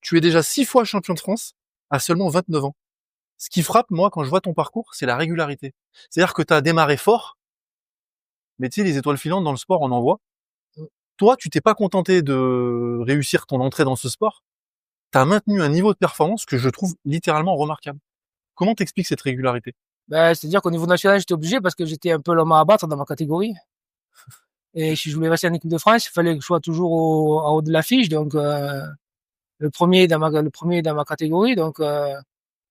tu es déjà 6 fois champion de France à seulement 29 ans. Ce qui frappe, moi, quand je vois ton parcours, c'est la régularité. C'est-à-dire que tu as démarré fort, mais tu sais, les étoiles filantes dans le sport, on en voit. toi, tu t'es pas contenté de réussir ton entrée dans ce sport. T'as maintenu un niveau de performance que je trouve littéralement remarquable. Comment t'expliques cette régularité? Ben, c'est-à-dire qu'au niveau national, j'étais obligé parce que j'étais un peu l'homme à abattre dans ma catégorie. Et si je voulais rester en équipe de France, il fallait que je sois toujours en haut de l'affiche. Donc, le premier dans ma catégorie. Donc,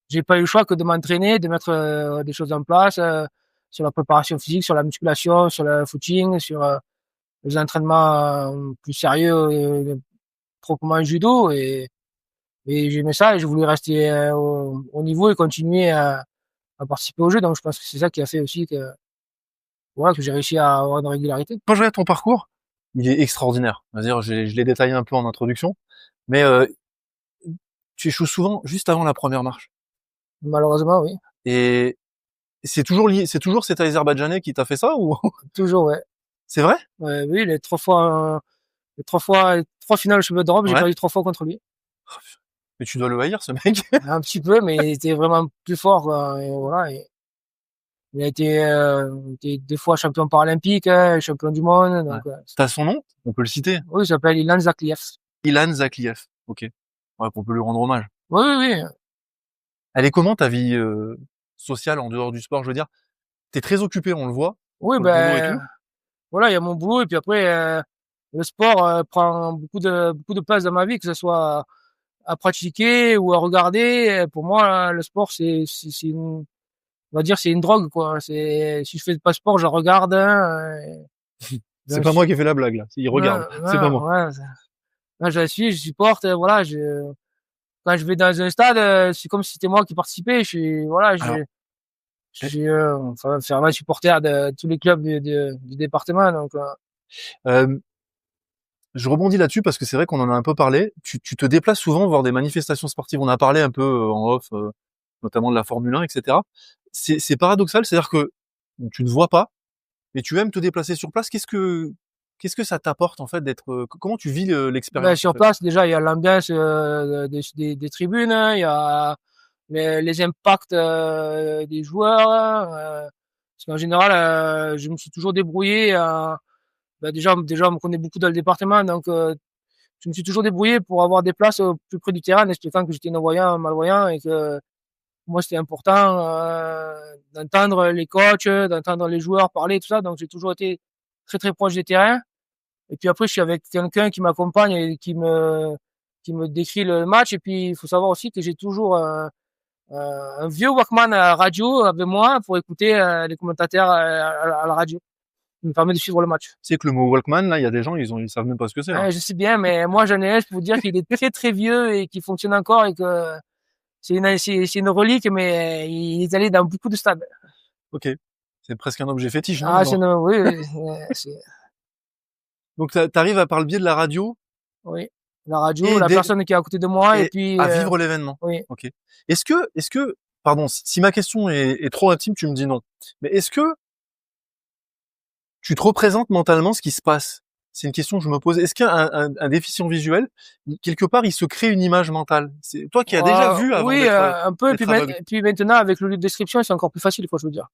j'ai pas eu le choix que de m'entraîner, de mettre des choses en place sur la préparation physique, sur la musculation, sur le footing, sur les entraînements plus sérieux, proprement judo. Et j'aimais ça et je voulais rester au niveau et continuer à participer au jeu. Donc, je pense que c'est ça qui a fait aussi que, voilà, que j'ai réussi à avoir une régularité. Quand je regarde ton parcours, il est extraordinaire. C'est-à-dire, je l'ai détaillé un peu en introduction, mais tu échoues souvent juste avant la première marche. Malheureusement, oui. Et c'est toujours cet Azerbaïdjanais qui t'a fait ça ou Toujours, ouais. c'est vrai? Oui, les trois finales championnat d'Europe, j'ai Ouais. perdu 3 fois contre lui. Mais tu dois le haïr, ce mec. Un petit peu, mais il était vraiment plus fort, quoi. Et voilà. Il a été 2 fois champion paralympique, hein, champion du monde. Donc, T'as son nom? On peut le citer. oui, il s'appelle Ilan Zakliev. Ilan Zakliev. Ok. Ouais, qu'on peut lui rendre hommage. Oui, oui, oui. Elle est comment ta vie sociale en dehors du sport? Je veux dire, t'es très occupé, on le voit, Oui, entre le boulot et ben, tout. voilà, il y a mon boulot et puis après, le sport prend beaucoup de place dans ma vie, que ce soit à pratiquer ou à regarder. Pour moi, le sport, c'est une, on va dire, c'est une drogue, quoi. Si je fais pas de sport, je regarde. C'est pas moi qui ai fait la blague là. Il regarde. C'est pas moi. Ouais, là, je suis, je supporte. Voilà, quand je vais dans un stade, c'est comme si c'était moi qui participais. Voilà, Alors, enfin, faire un supporter de tous les clubs du département. Donc, euh, je rebondis là-dessus parce que c'est vrai qu'on en a un peu parlé. Tu te déplaces souvent voir des manifestations sportives. On a parlé un peu en off, notamment de la Formule 1, etc. C'est paradoxal, c'est-à-dire que tu ne vois pas, mais tu aimes te déplacer sur place. Qu'est-ce que ça t'apporte en fait d'être comment tu vis ben, l'expérience en sur fait? place, déjà, il y a l'ambiance des tribunes, hein, il y a les impacts des joueurs. Parce qu'en général, je me suis toujours débrouillé. Ben, déjà, on me connaît beaucoup dans le département, donc je me suis toujours débrouillé pour avoir des places au plus près du terrain, en expliquant que j'étais non-voyant, malvoyant et que moi, c'était important d'entendre les coachs, d'entendre les joueurs parler, tout ça. Donc, j'ai toujours été très, très proche des terrains. Et puis après, je suis avec quelqu'un qui m'accompagne et qui me décrit le match. Et puis, il faut savoir aussi que j'ai toujours un vieux Walkman à radio avec moi pour écouter les commentateurs à la radio. Ça me permet de suivre le match. Tu sais que le mot Walkman là, il y a des gens ils savent même pas ce que c'est là. Je sais bien, mais moi, j'en ai un, je peux vous dire qu'il est très, très vieux et qu'il fonctionne encore et que c'est une relique, mais il est allé dans beaucoup de stades. Ok. C'est presque un objet fétiche, non? Ah, Non. oui, oui, Donc t'arrives à par le biais de la radio oui. La radio, et la personne qui est à côté de moi, et et puis, à vivre l'événement. oui. Ok. Est-ce que, pardon, si ma question est trop intime, tu me dis non. Mais est-ce que tu te représentes mentalement ce qui se passe? C'est une question que je me pose. Est-ce qu'un déficient visuel, quelque part, il se crée une image mentale? C'est toi qui as déjà vu avant Oui, un peu. Et d'être aveugle. puis maintenant, avec le livre de description, c'est encore plus facile, faut que je veux dire.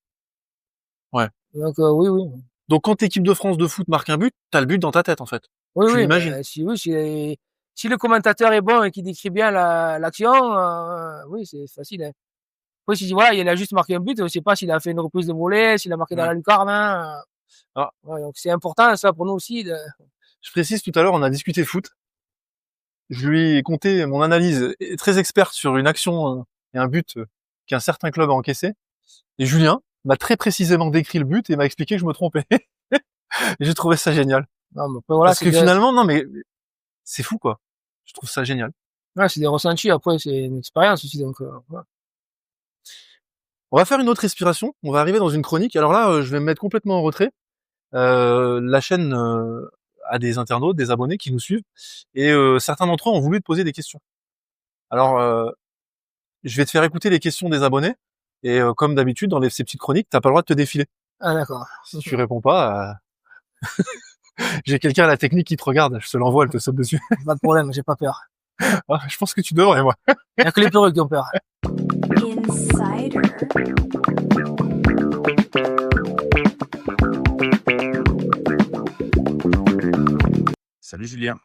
Ouais. Donc, oui, oui. Donc quand l'équipe de France de foot marque un but, t'as le but dans ta tête en fait. Oui, Tu oui, l'imagines. ben, si le commentateur est bon et qu'il décrit bien l'action, oui, c'est facile, hein. Après, si voilà, il a juste marqué un but, on sait pas s'il a fait une reprise de volée, s'il a marqué dans Ouais. la lucarne, hein. Ah, Ouais, donc c'est important, ça, pour nous aussi, je précise tout à l'heure, on a discuté foot. Je lui ai conté mon analyse très experte sur une action et un but qu'un certain club a encaissé. Et Julien m'a très précisément décrit le but et m'a expliqué que je me trompais. Et j'ai trouvé ça génial. non, mais après, voilà, Parce que finalement, non mais c'est fou quoi. Je trouve ça génial. ouais, c'est des ressentis, après, c'est une expérience aussi, donc, voilà. On va faire une autre respiration. On va arriver dans une chronique. Alors là, je vais me mettre complètement en retrait. La chaîne a des internautes, des abonnés qui nous suivent. Et certains d'entre eux ont voulu te poser des questions. Alors, je vais te faire écouter les questions des abonnés. Et comme d'habitude, dans ces petites chroniques, t'as pas le droit de te défiler. Ah, d'accord. Si tu réponds pas, j'ai quelqu'un à la technique qui te regarde. Je te l'envoie, elle te saute dessus. Pas de problème, j'ai pas peur. Ah, je pense que tu devrais, moi. Il y a que les peureux qui ont peur. Insider. Salut Julien.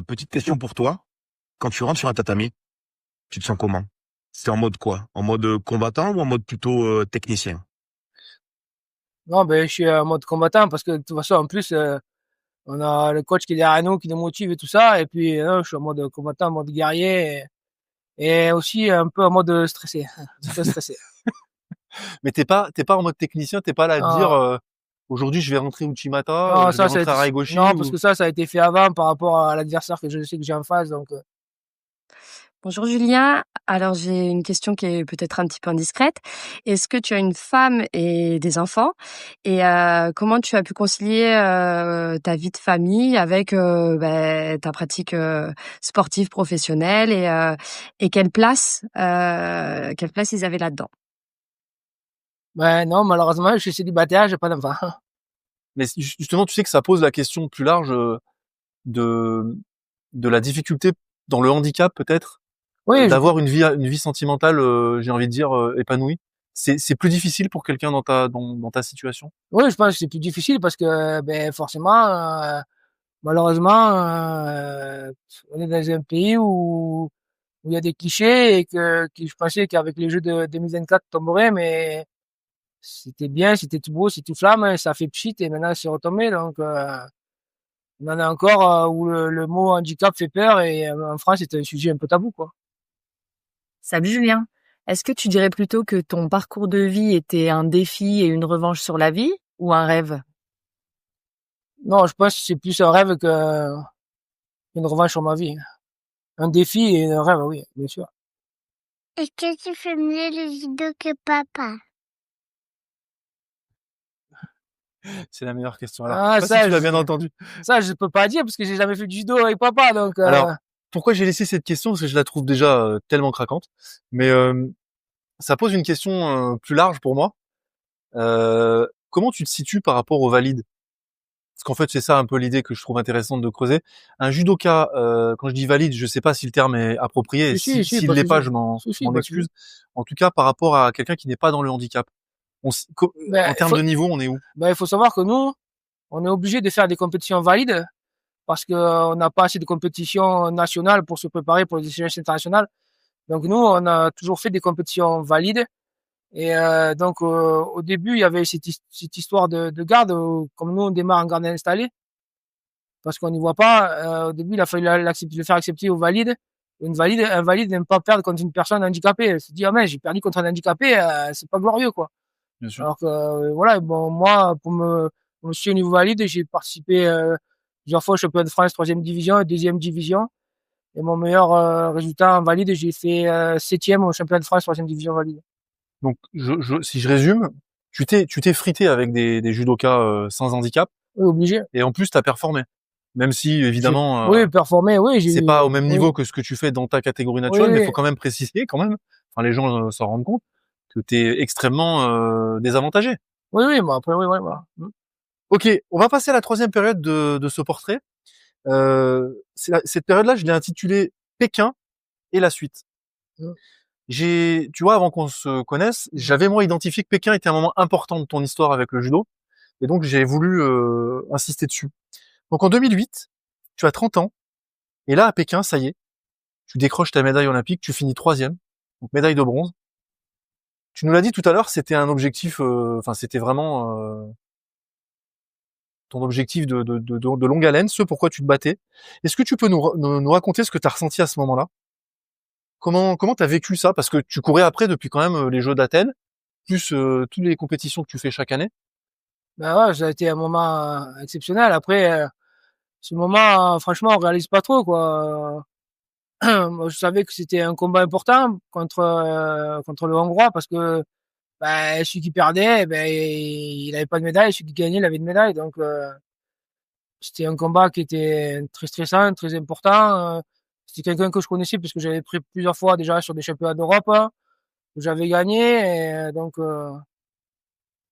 Petite question pour toi. Quand tu rentres sur un tatami, tu te sens comment? C'est en mode quoi? En mode combattant ou en mode plutôt technicien? Non, ben, je suis en mode combattant parce que de toute façon, en plus, on a le coach qui est derrière nous, qui nous motive et tout ça. Et puis, je suis en mode combattant, en mode guerrier et aussi un peu en mode stressé. Un petit peu stressé. Mais t'es pas en mode technicien, t'es pas là à te dire, Non, aujourd'hui je vais rentrer Uchimata, non, je vais ça a rentrer été, Aragoshi non, parce ou... que ça a été fait avant par rapport à l'adversaire que je sais que j'ai en face. Donc, Bonjour Julien. Alors j'ai une question qui est peut-être un petit peu indiscrète. Est-ce que tu as une femme et des enfants? Et comment tu as pu concilier ta vie de famille avec ta pratique sportive professionnelle et quelle place ils avaient là-dedans? ben, non, malheureusement, je suis célibataire, j'ai pas d'enfant. Mais justement, tu sais que ça pose la question plus large de, de la difficulté dans le handicap peut-être, Oui, d'avoir une vie sentimentale, j'ai envie de dire, épanouie. C'est plus difficile pour quelqu'un dans ta situation? oui, je pense que c'est plus difficile parce que, ben, forcément, malheureusement, on est dans un pays où il y a des clichés et que je pensais qu'avec les Jeux de 2024 tomberait, mais c'était bien, c'était tout beau, c'est tout flamme, hein, ça fait pchit et maintenant c'est retombé. Donc, on en a encore où le mot handicap fait peur et en France, c'est un sujet un peu tabou, quoi. Salut Julien. Est-ce que tu dirais plutôt que ton parcours de vie était un défi et une revanche sur la vie ou un rêve? Non, je pense que c'est plus un rêve qu'une revanche sur ma vie. Un défi et un rêve, oui, bien sûr. Est-ce que tu fais mieux le judo que papa? C'est la meilleure question. Alors, je sais Ah, pas si tu l'as bien entendu. ça, je peux pas dire parce que j'ai jamais fait du judo avec papa, donc, Alors, pourquoi j'ai laissé cette question? Parce que je la trouve déjà tellement craquante. Mais ça pose une question plus large pour moi. Comment tu te situes par rapport aux valides? Parce qu'en fait, c'est ça un peu l'idée que je trouve intéressante de creuser. Un judoka, quand je dis valide, je sais pas si le terme est approprié. Et si, s'il pas de l'est pas, souci. Si, m'en pas de excuse. souci. En tout cas, par rapport à quelqu'un qui n'est pas dans le handicap. Ben, En termes de niveau, on est où? il faut savoir que nous, on est obligé de faire des compétitions valides parce que on n'a pas assez de compétitions nationales pour se préparer pour les échéances internationales. Donc nous, on a toujours fait des compétitions valides. Et donc au début, il y avait cette histoire de garde. Comme nous, on démarre en garde installée parce qu'on n'y voit pas. Au début, il a fallu le faire accepter aux valides. Un valide n'aime pas perdre contre une personne handicapée. Il se dit, ah mais j'ai perdu contre un handicapé, c'est pas glorieux, quoi. Bien sûr. Alors que voilà, bon, moi, pour me situer au niveau valide, j'ai participé plusieurs fois au championnat de France troisième division et deuxième division. Et mon meilleur résultat en valide, j'ai fait septième au championnat de France troisième division valide. Donc, si je résume, tu t'es frité avec des judokas sans handicap, Oui, obligé. et en plus, t'as performé. Même si, évidemment, Oui, performé, oui, c'est pas au même oui, niveau que ce que tu fais dans ta catégorie oui, naturelle, mais il oui, faut quand même préciser, quand même, enfin, les gens s'en rendent compte, que t'es extrêmement désavantagé. oui, oui, bon, après, oui, oui, voilà. Ok, on va passer à la troisième période de ce portrait. Cette période-là, je l'ai intitulée Pékin et la suite. Mm. Tu vois, avant qu'on se connaisse, j'avais moi identifié que Pékin était un moment important de ton histoire avec le judo, et donc j'ai voulu insister dessus. Donc en 2008, tu as 30 ans, et là à Pékin, ça y est, tu décroches ta médaille olympique, tu finis troisième, donc médaille de bronze. Tu nous l'as dit tout à l'heure, c'était un objectif, enfin c'était vraiment ton objectif de longue haleine, ce pourquoi tu te battais. Est-ce que tu peux nous raconter ce que tu as ressenti à ce moment-là? Comment t'as vécu ça? Parce que tu courais après depuis quand même les Jeux d'Athènes, plus toutes les compétitions que tu fais chaque année. Ben ouais, ça a été un moment exceptionnel. Après, ce moment, franchement, on réalise pas trop, quoi. Moi, je savais que c'était un combat important contre le Hongrois parce que ben, celui qui perdait, ben, il avait pas de médaille, celui qui gagnait, il avait une médaille. Donc, c'était un combat qui était très stressant, très important. C'était quelqu'un que je connaissais parce que j'avais pris plusieurs fois déjà sur des championnats d'Europe, hein, que j'avais gagné. Et donc,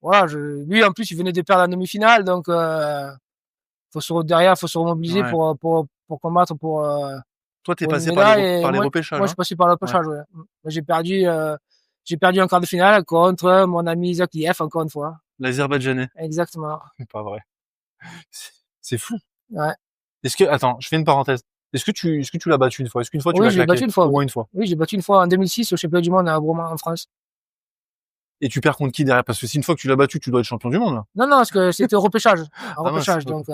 voilà, lui, en plus, il venait de perdre la demi-finale. Donc, derrière, faut se remobiliser Ouais. pour combattre Toi, t'es pour une passé médaille. par Et les moi, repêchages, moi, je hein? suis passé par le repêchage, ouais. Moi, j'ai perdu en quart de finale contre mon ami Isaac Liev, encore une fois. L'Azerbaïdjanais. Exactement. C'est pas vrai. C'est fou. Ouais. Attends, je fais une parenthèse. Est-ce que tu l'as battu une fois? Est-ce qu'une fois tu Oui, l'as je l'ai claqué? battu une fois, Au moins oui. une fois. Oui, j'ai battu une fois en 2006 au championnat du monde à Broma en France. Et tu perds contre qui derrière? Parce que si une fois que tu l'as battu, tu dois être champion du monde, là. Non, non, parce que c'était au repêchage. Un Ah mince, repêchage. ok. Donc,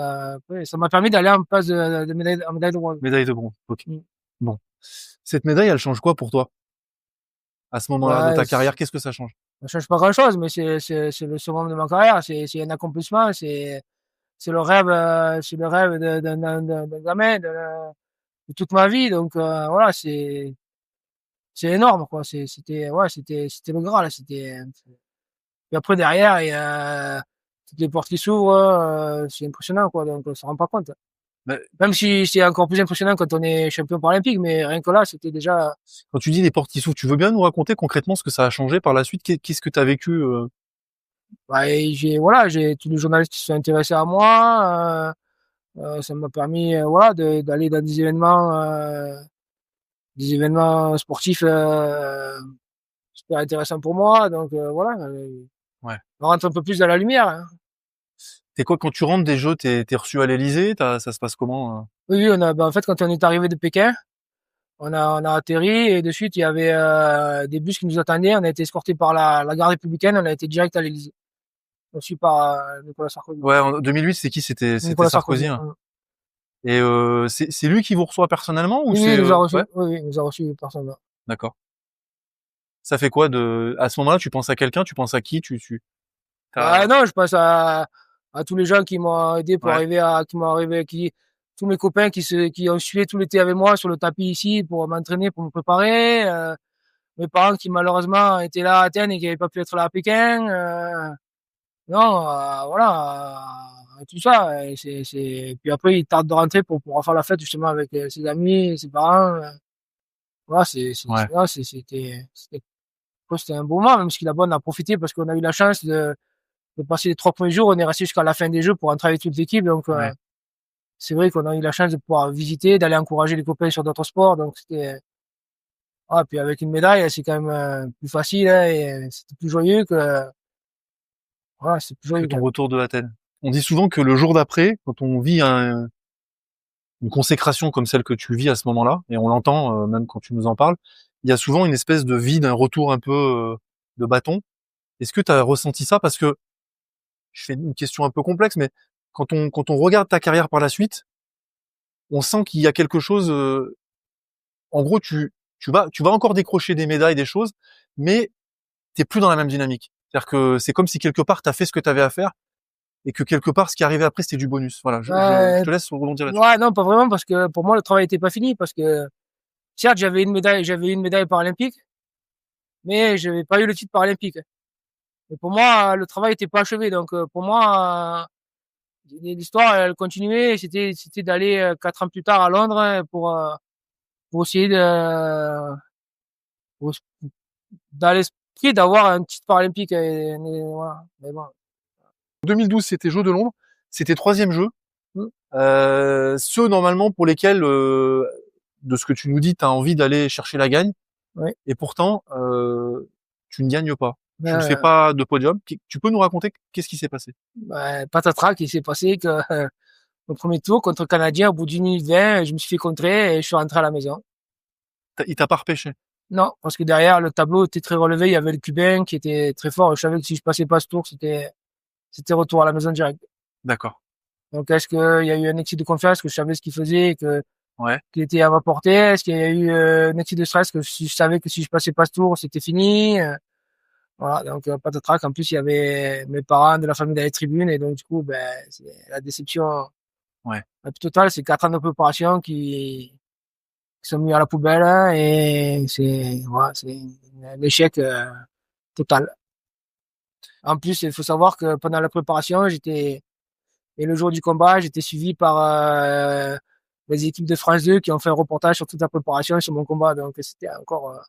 oui, ça m'a permis d'aller en place de médaille, en médaille de bronze. Médaille de bronze. Ok. Mm. Bon. Cette médaille, elle change quoi pour toi? À ce moment-là de Ouais, ta carrière, qu'est-ce que ça change? ça change pas grand-chose, mais c'est le summum de ma carrière. C'est un accomplissement. C'est le rêve d'un gamin de toute ma vie. Donc, voilà, c'est énorme, quoi. C'était le Graal. Et après, derrière, il y a toutes les portes qui s'ouvrent, c'est impressionnant, quoi. Donc, on s'en rend pas compte. Mais Même si c'est encore plus impressionnant quand on est champion paralympique, mais rien que là, c'était déjà, quand tu dis les portes qui s'ouvrent, tu veux bien nous raconter concrètement ce que ça a changé par la suite? Qu'est-ce que tu as vécu? bah, et j'ai tous les journalistes qui se sont intéressés à moi, ça m'a permis, voilà, d'aller dans des événements sportifs, super intéressants pour moi. Donc, voilà, Ouais. on rentre un peu plus dans la lumière, hein. T'es quoi quand tu rentres des Jeux? T'es reçu à l'Élysée? Ça se passe comment? Oui, oui, en fait, quand on est arrivé de Pékin, on a atterri et de suite, il y avait des bus qui nous attendaient. On a été escortés par la garde républicaine. On a été direct à l'Élysée. Reçu par Nicolas Sarkozy. Ouais, en 2008, c'est qui? C'était Nicolas Sarkozy, hein. Et c'est lui qui vous reçoit personnellement ou Oui, c'est il nous a reçus. ouais, Oui, il nous a reçus personnellement. d'accord. Ça fait quoi à ce moment-là, tu penses à quelqu'un? Tu penses à qui? Bah, non, je pense à tous les gens qui m'ont aidé pour Ouais, tous mes copains qui ont suivi tout l'été avec moi sur le tapis ici pour m'entraîner, pour me préparer. Mes parents qui malheureusement étaient là à Athènes et qui n'avaient pas pu être là à Pékin. Non, voilà, tout ça. Puis après, il tarde de rentrer pour pouvoir faire la fête justement avec ses amis, ses parents. Voilà, ouais, non, c'était un beau moment, même si là-bas on a profité parce qu'on a eu la chance de passer les 3 premiers jours. On est resté jusqu'à la fin des Jeux pour rentrer avec toute l'équipe. Donc, ouais. c'est vrai qu'on a eu la chance de pouvoir visiter, d'aller encourager les copains sur d'autres sports. Donc, puis avec une médaille, c'est quand même plus facile, hein, et c'était plus joyeux voilà, c'est plus Que joyeux quand ton même. retour de Athènes. On dit souvent que le jour d'après, quand on vit une consécration comme celle que tu vis à ce moment-là, et on l'entend même quand tu nous en parles, il y a souvent une espèce de vide, un retour un peu de bâton. Est-ce que tu as ressenti ça? Parce que je fais une question un peu complexe, mais quand on regarde ta carrière par la suite, on sent qu'il y a quelque chose. En gros, tu vas encore décrocher des médailles, des choses, mais t'es plus dans la même dynamique. C'est-à-dire que c'est comme si quelque part t'as fait ce que t'avais à faire et que quelque part ce qui arrivait après c'était du bonus. Voilà, je Euh, te laisse rebondir là-dessus. ouais, non, pas vraiment, parce que pour moi, le travail n'était pas fini, parce que certes, j'avais une médaille paralympique, mais je n'avais pas eu le titre paralympique. Et pour moi, le travail n'était pas achevé. Donc, pour moi, l'histoire, elle continuait. C'était d'aller 4 ans plus tard à Londres, hein, pour essayer pour- dans l'esprit d'avoir un titre paralympique. Voilà. Mais bon. 2012 c'était Jeux de Londres, c'était troisième jeu. Mm. Ceux normalement pour lesquels, de ce que tu nous dis, t'as envie d'aller chercher la gagne, Ouais. et pourtant tu ne gagnes pas. Tu ne fais Euh, pas de podium. Tu peux nous raconter qu'est-ce qui s'est passé? patatras, qui s'est passé que au premier tour contre le Canadien, au bout d'une minute 20, je me suis fait contrer et je suis rentré à la maison. Il t'a pas repêché? Non, parce que derrière, le tableau était très relevé. Il y avait le Cubain qui était très fort. Je savais que si je passais pas ce tour, c'était retour à la maison direct. D'accord. Donc, est-ce qu'il y a eu un excès de confiance, que je savais ce qu'il faisait, Ouais. qu'il était à ma portée? Est-ce qu'il y a eu un excès de stress, que si je savais que si je passais pas ce tour, c'était fini? Voilà, donc patatras. En plus, il y avait mes parents de la famille dans les tribunes, et donc du coup, c'est la déception Ouais. la plus totale. C'est 4 ans de préparation qui sont mis à la poubelle, hein, et c'est un échec total. En plus, il faut savoir que pendant la préparation, et le jour du combat, j'étais suivi par les équipes de France 2 qui ont fait un reportage sur toute la préparation et sur mon combat. Donc c'était encore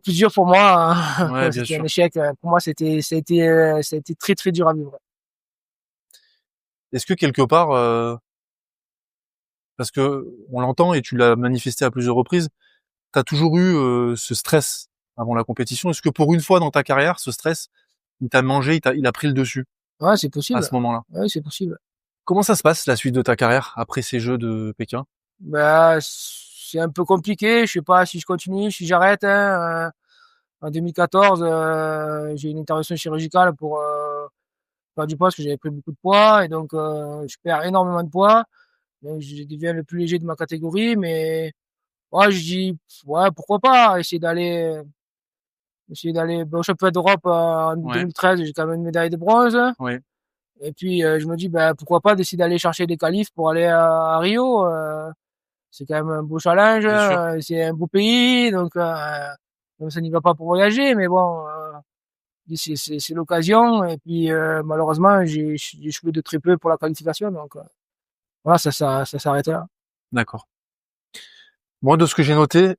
plus dur pour moi, hein. Ouais, bien C'était un sûr. échec. Pour moi, ça a été très très dur à vivre. Est-ce que quelque part, parce que on l'entend et tu l'as manifesté à plusieurs reprises, tu as toujours eu ce stress avant la compétition. Est-ce que pour une fois dans ta carrière, ce stress, il t'a mangé, il a pris le dessus Ouais, c'est à possible. ce moment-là? Ouais, c'est possible. Comment ça se passe, la suite de ta carrière, après ces Jeux de Pékin? Bah, c'est un peu compliqué. Je sais pas si je continue, si j'arrête, hein. En 2014, j'ai eu une intervention chirurgicale pour perdre du poids parce que j'avais pris beaucoup de poids et donc je perds énormément de poids. Donc je deviens le plus léger de ma catégorie, mais ouais, je dis ouais, pourquoi pas essayer d'aller au championnat d'Europe en Ouais. 2013, j'ai quand même une médaille de bronze. Ouais. Et puis je me dis bah pourquoi pas d'essayer d'aller chercher des qualifs pour aller à Rio. C'est quand même un beau challenge, Bien sûr. c'est un beau pays, donc même ça n'y va pas pour voyager, mais bon, c'est l'occasion. Et puis malheureusement, j'ai échoué de très peu pour la qualification, donc voilà, ça s'est arrêté là. D'accord. Moi, de ce que j'ai noté,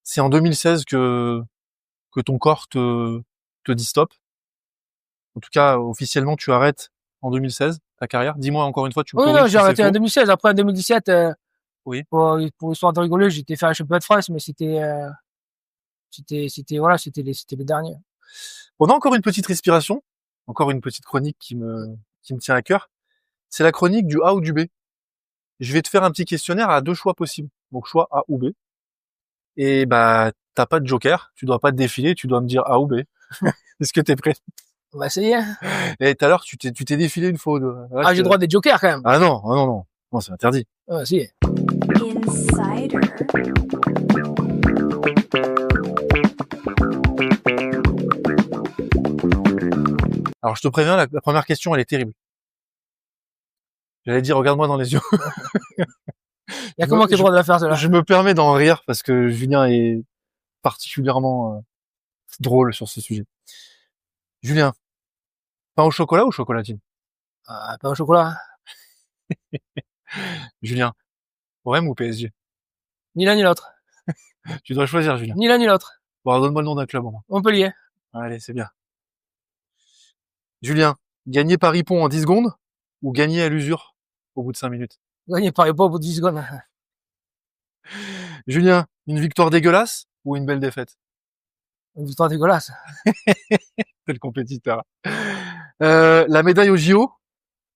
c'est en 2016 que ton corps te dit stop. En tout cas, officiellement, tu arrêtes en 2016 ta carrière. Dis-moi encore une fois, tu me Oui, non, corriges j'ai si c'est arrêté en faux. 2016. Après, en 2017, Oui. pour histoire de rigoler, j'étais fait un championnat de France, mais voilà, c'était les derniers. On a encore une petite respiration, encore une petite chronique qui me tient à cœur. C'est la chronique du A ou du B. Je vais te faire un petit questionnaire à 2 choix possibles. Donc choix A ou B. Et bah, t'as pas de joker, tu dois pas te défiler, tu dois me dire A ou B. Est-ce que t'es prêt? On va essayer, hein. Et tout à l'heure, tu t'es défilé une fois ou deux. Là, Ah, j'ai droit des jokers quand même. Ah non, ah non, non. Non, c'est interdit. Ah, si. Insider. Alors, je te préviens, la première question, elle est terrible. J'allais dire, regarde-moi dans les yeux. Il y a que moi qui ai le droit de la faire, celle-là. Je me permets d'en rire parce que Julien est particulièrement drôle sur ce sujet. Julien, pain au chocolat ou chocolatine? Ah, pain au chocolat. Julien, OM ou PSG? Ni l'un ni l'autre. Tu dois choisir, Julien. Ni l'un ni l'autre. Bon, alors, donne-moi le nom d'un club, au moins. Montpellier. Allez, c'est bien. Julien, gagner Paris-Pont en 10 secondes ou gagner à l'usure au bout de 5 minutes? Gagné par les pauvres au bout de 10 secondes. Julien, une victoire dégueulasse ou une belle défaite? Une victoire dégueulasse. C'est le compétiteur. La médaille au JO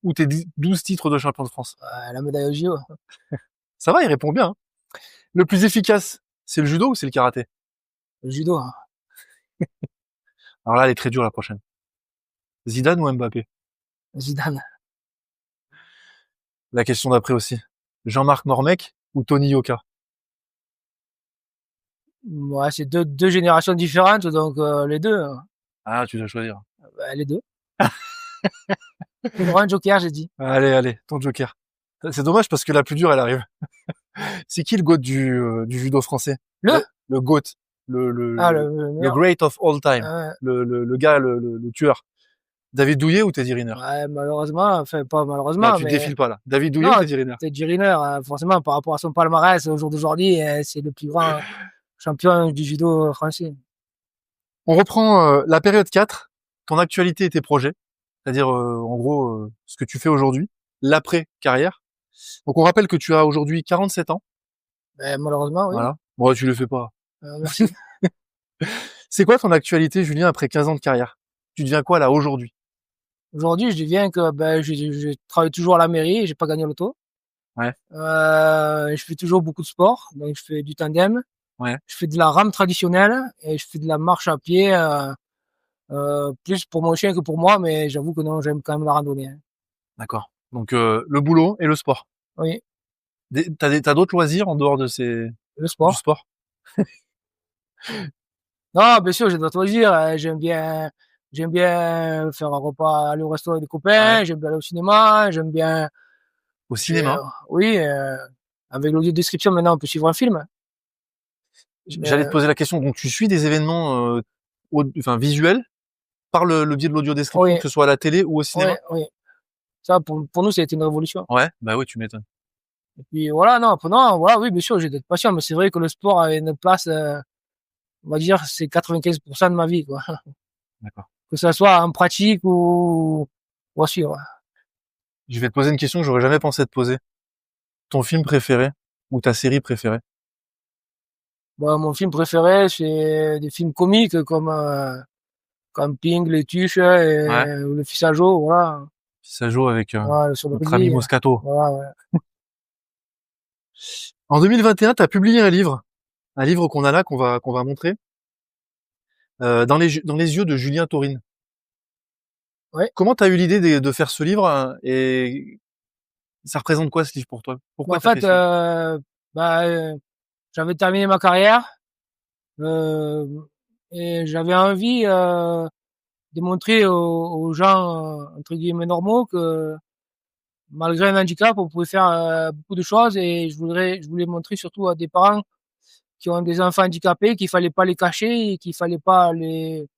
ou tes 12 titres de champion de France? La médaille au JO. Ça va, il répond bien, hein. Le plus efficace, c'est le judo ou c'est le karaté? Le judo. Hein. Alors là, elle est très dure la prochaine. Zidane ou Mbappé? Zidane. La question d'après aussi. Jean-Marc Mormec ou Tony Yoka? Ouais, c'est deux générations différentes, donc les deux. Hein. Ah, tu dois choisir. Bah, les deux. Il y aura un joker, j'ai dit. Allez, ton joker. C'est dommage parce que la plus dure, elle arrive. C'est qui le GOAT du judo français? Le GOAT. Le great of all time. Le gars, le tueur. David Douillet ou Teddy Riner? Ouais, malheureusement, enfin pas malheureusement, Tu mais défiles pas là. David Douillet non, ou Teddy Riner? Teddy Riner, forcément, par rapport à son palmarès au jour d'aujourd'hui, c'est le plus grand champion du judo français. On reprend la période 4, ton actualité et tes projets, c'est-à-dire en gros ce que tu fais aujourd'hui, l'après-carrière. Donc on rappelle que tu as aujourd'hui 47 ans. Ben, malheureusement, oui. Voilà. Bon, tu le fais pas. Merci. C'est quoi ton actualité, Julien, après 15 ans de carrière? Tu deviens quoi là aujourd'hui? Aujourd'hui, je deviens que ben, je travaille toujours à la mairie, j'ai pas gagné l'auto. Ouais. Je fais toujours beaucoup de sport, donc je fais du tandem. Ouais. Je fais de la rame traditionnelle et je fais de la marche à pied, plus pour mon chien que pour moi, mais j'avoue que non, j'aime quand même la randonnée. Hein. D'accord. Donc le boulot et le sport. Oui, T'as d'autres loisirs en dehors de le du sport. sport? Non, bien sûr, j'ai d'autres loisirs. J'aime bien faire un repas, aller au restaurant avec des copains. Ouais. J'aime bien aller au cinéma. J'aime bien. Au cinéma? Oui, avec l'audio description maintenant, on peut suivre un film. J'allais te poser la question. Donc tu suis des événements visuels par le biais de l'audio description, Oui. que ce soit à la télé ou au cinéma? Oui. Ça, pour nous, ça a été une révolution. Ouais, bah oui, tu m'étonnes. Et puis voilà, non, voilà, oui, bien sûr, j'ai d'autres passions, mais c'est vrai que le sport a une place, on va dire, c'est 95% de ma vie, quoi. D'accord. Que ça soit en pratique ou à suivre. Je vais te poser une question que j'aurais jamais pensé te poser. Ton film préféré ou ta série préférée? Bon, mon film préféré, c'est des films comiques comme Ping, Les Tuches et Ouais. Le Fils à Joe, voilà. Ça joue avec sur le notre ami rugby. Moscato. Voilà, ouais. En 2021, tu as publié un livre qu'on a là, qu'on va montrer, dans les yeux de Julien Taurine. Ouais. Comment tu as eu l'idée de faire ce livre, et ça représente quoi ce livre pour toi? Bah, Pourquoi en tu as fait, fait ce livre? j'avais terminé ma carrière, et j'avais envie, de montrer aux gens, entre guillemets «normaux» que malgré un handicap, on pouvait faire, beaucoup de choses et je voulais montrer surtout à des parents qui ont des enfants handicapés qu'il fallait pas les cacher et il fallait pas les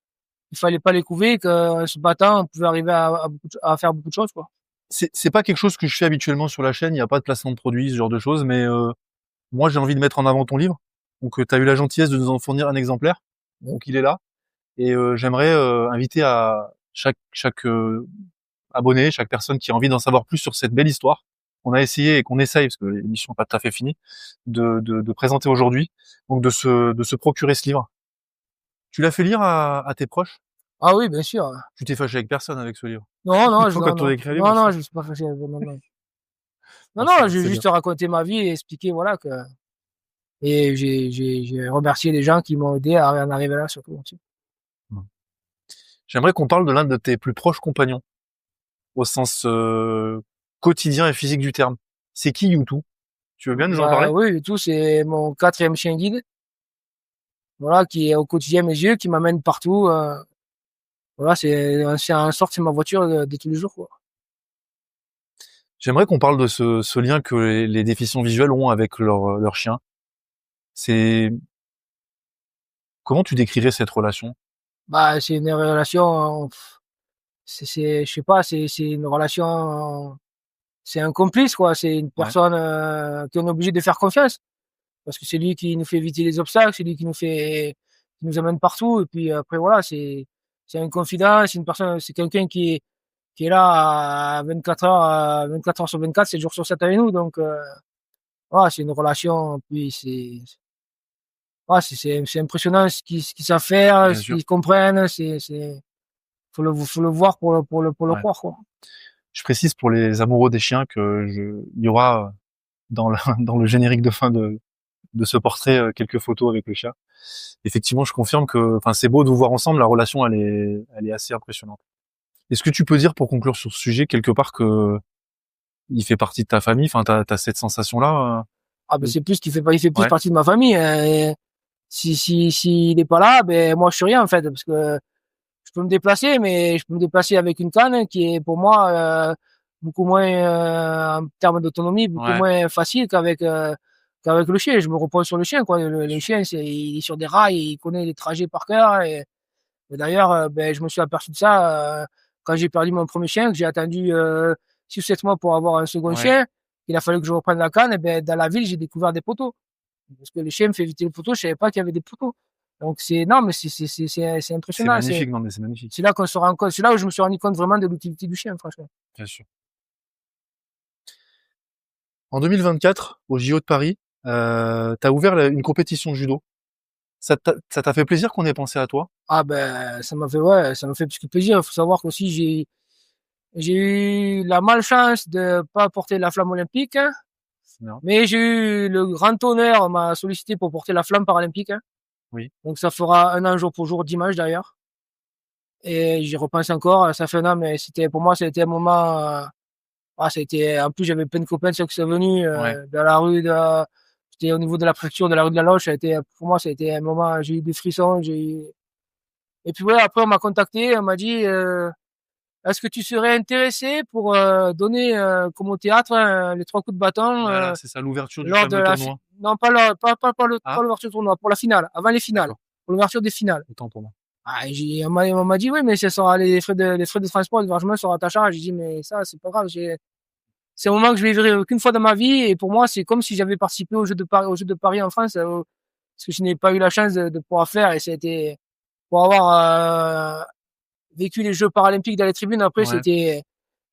couver, qu'en se battant, on pouvait arriver à faire beaucoup de choses, quoi. C'est pas quelque chose que je fais habituellement sur la chaîne, il y a pas de placement de produits, ce genre de choses, mais moi j'ai envie de mettre en avant ton livre. Donc tu as eu la gentillesse de nous en fournir un exemplaire. Ouais. Donc il est là, et j'aimerais inviter à chaque abonné, chaque personne qui a envie d'en savoir plus sur cette belle histoire qu'on a essayé et qu'on essaye, parce que l'émission n'est pas tout à fait finie, de présenter aujourd'hui. Donc de se procurer ce livre. Tu l'as fait lire à tes proches? Ah oui, bien sûr. Tu t'es fâché avec personne avec ce livre? Non, non, Toi, quand on a écrit un livre, non, on non, sait. je me suis pas fâché avec non, non. Non, Bon, non, c'est j'ai bien. juste raconté ma vie et expliqué, voilà, que et j'ai remercié les gens qui m'ont aidé à en arriver là, surtout aussi. J'aimerais qu'on parle de l'un de tes plus proches compagnons, au sens quotidien et physique du terme. C'est qui Youtou? Tu veux bien nous en parler? Bah oui, et tout, c'est mon 4e chien guide. Voilà, qui est au quotidien à mes yeux, qui m'amène partout. Voilà, c'est en sorte, c'est ma voiture de tous les jours, quoi. J'aimerais qu'on parle de ce lien que les déficients visuels ont avec leur chien. C'est Comment tu décrirais cette relation? Bah, c'est une relation, je sais pas, c'est une relation, c'est un complice, quoi. C'est une Ouais. personne qu'on est obligé de faire confiance. Parce que c'est lui qui nous fait éviter les obstacles, c'est lui qui nous amène partout. Et puis après, voilà, c'est un confident, c'est une personne, c'est quelqu'un qui est là à 24 heures sur 24, 7 jours sur 7 avec nous. Donc, voilà, c'est une relation. Puis voilà, c'est impressionnant ce qu'ils savent faire, Bien ce sûr. qu'ils comprennent. Faut le voir pour le Ouais. croire, quoi. Je précise pour les amoureux des chiens il y aura dans dans le générique de fin de ce portrait quelques photos avec le chien. Effectivement, je confirme que, enfin, c'est beau de vous voir ensemble. La relation, elle est assez impressionnante. Est-ce que tu peux dire, pour conclure sur ce sujet, quelque part que il fait partie de ta famille? Enfin, t'as cette sensation-là? Ah, ben, c'est plus qu'il fait pas, il fait plus Ouais. partie de ma famille, hein. Et s'il est pas là, ben, moi, je suis rien, en fait, parce que je peux me déplacer, mais je peux me déplacer avec une canne qui est pour moi beaucoup moins, en termes d'autonomie, beaucoup Ouais. moins facile qu'avec le chien. Je me repose sur le chien, quoi. Le chien, il est sur des rails, il connaît les trajets par cœur. Et d'ailleurs, ben, je me suis aperçu de ça quand j'ai perdu mon premier chien, que j'ai attendu 6 ou 7 mois pour avoir un second Ouais. chien. Il a fallu que je reprenne la canne. Et ben, dans la ville, j'ai découvert des poteaux. Parce que le chien me fait éviter le poteau, je savais pas qu'il y avait des poteaux. Donc non, mais c'est C'est impressionnant. magnifique, non, mais c'est magnifique. C'est là qu'on se rend compte, c'est là où je me suis rendu compte vraiment de l'utilité du chien, franchement. Bien sûr. En 2024, au JO de Paris, t'as ouvert une compétition de judo. Ça t'a fait plaisir qu'on ait pensé à toi? Ah ben, ça m'a fait plus que plaisir. Il faut savoir qu'aussi j'ai eu la malchance de pas porter la flamme olympique, hein, Non. mais j'ai eu le grand honneur, on m'a sollicité pour porter la flamme paralympique, hein. Oui. Donc ça fera 1 an jour pour jour dimanche d'ailleurs. Et j'y repense encore, ça fait 1 an, mais pour moi, ça a été un moment, ça a été, en plus, j'avais plein de copains, ceux qui sont venus, Ouais. dans la rue j'étais au niveau de la préfecture de la rue de la Loge, pour moi, ça a été un moment, j'ai eu des frissons, et puis voilà, après, on m'a contacté, on m'a dit, est-ce que tu serais intéressé pour, donner, comme au théâtre, hein, les 3 coups de bâton, Voilà, c'est ça, l'ouverture du lors de fameux la tournoi. non, pas Ah, l'ouverture du tournoi, pour la finale, avant les finales, d'accord. pour l'ouverture des finales. Autant pour moi. Ah, on m'a dit, oui, mais ça sera les frais de transport et d'hébergement seront à ta charge. J'ai dit, mais ça, c'est pas grave. C'est un moment que je vais vivre qu'une fois dans ma vie. Et pour moi, c'est comme si j'avais participé aux Jeux de Paris en France, ce que je n'ai pas eu la chance de pouvoir faire. Et c'était, pour avoir, vécu les Jeux paralympiques dans les tribunes, après, Ouais.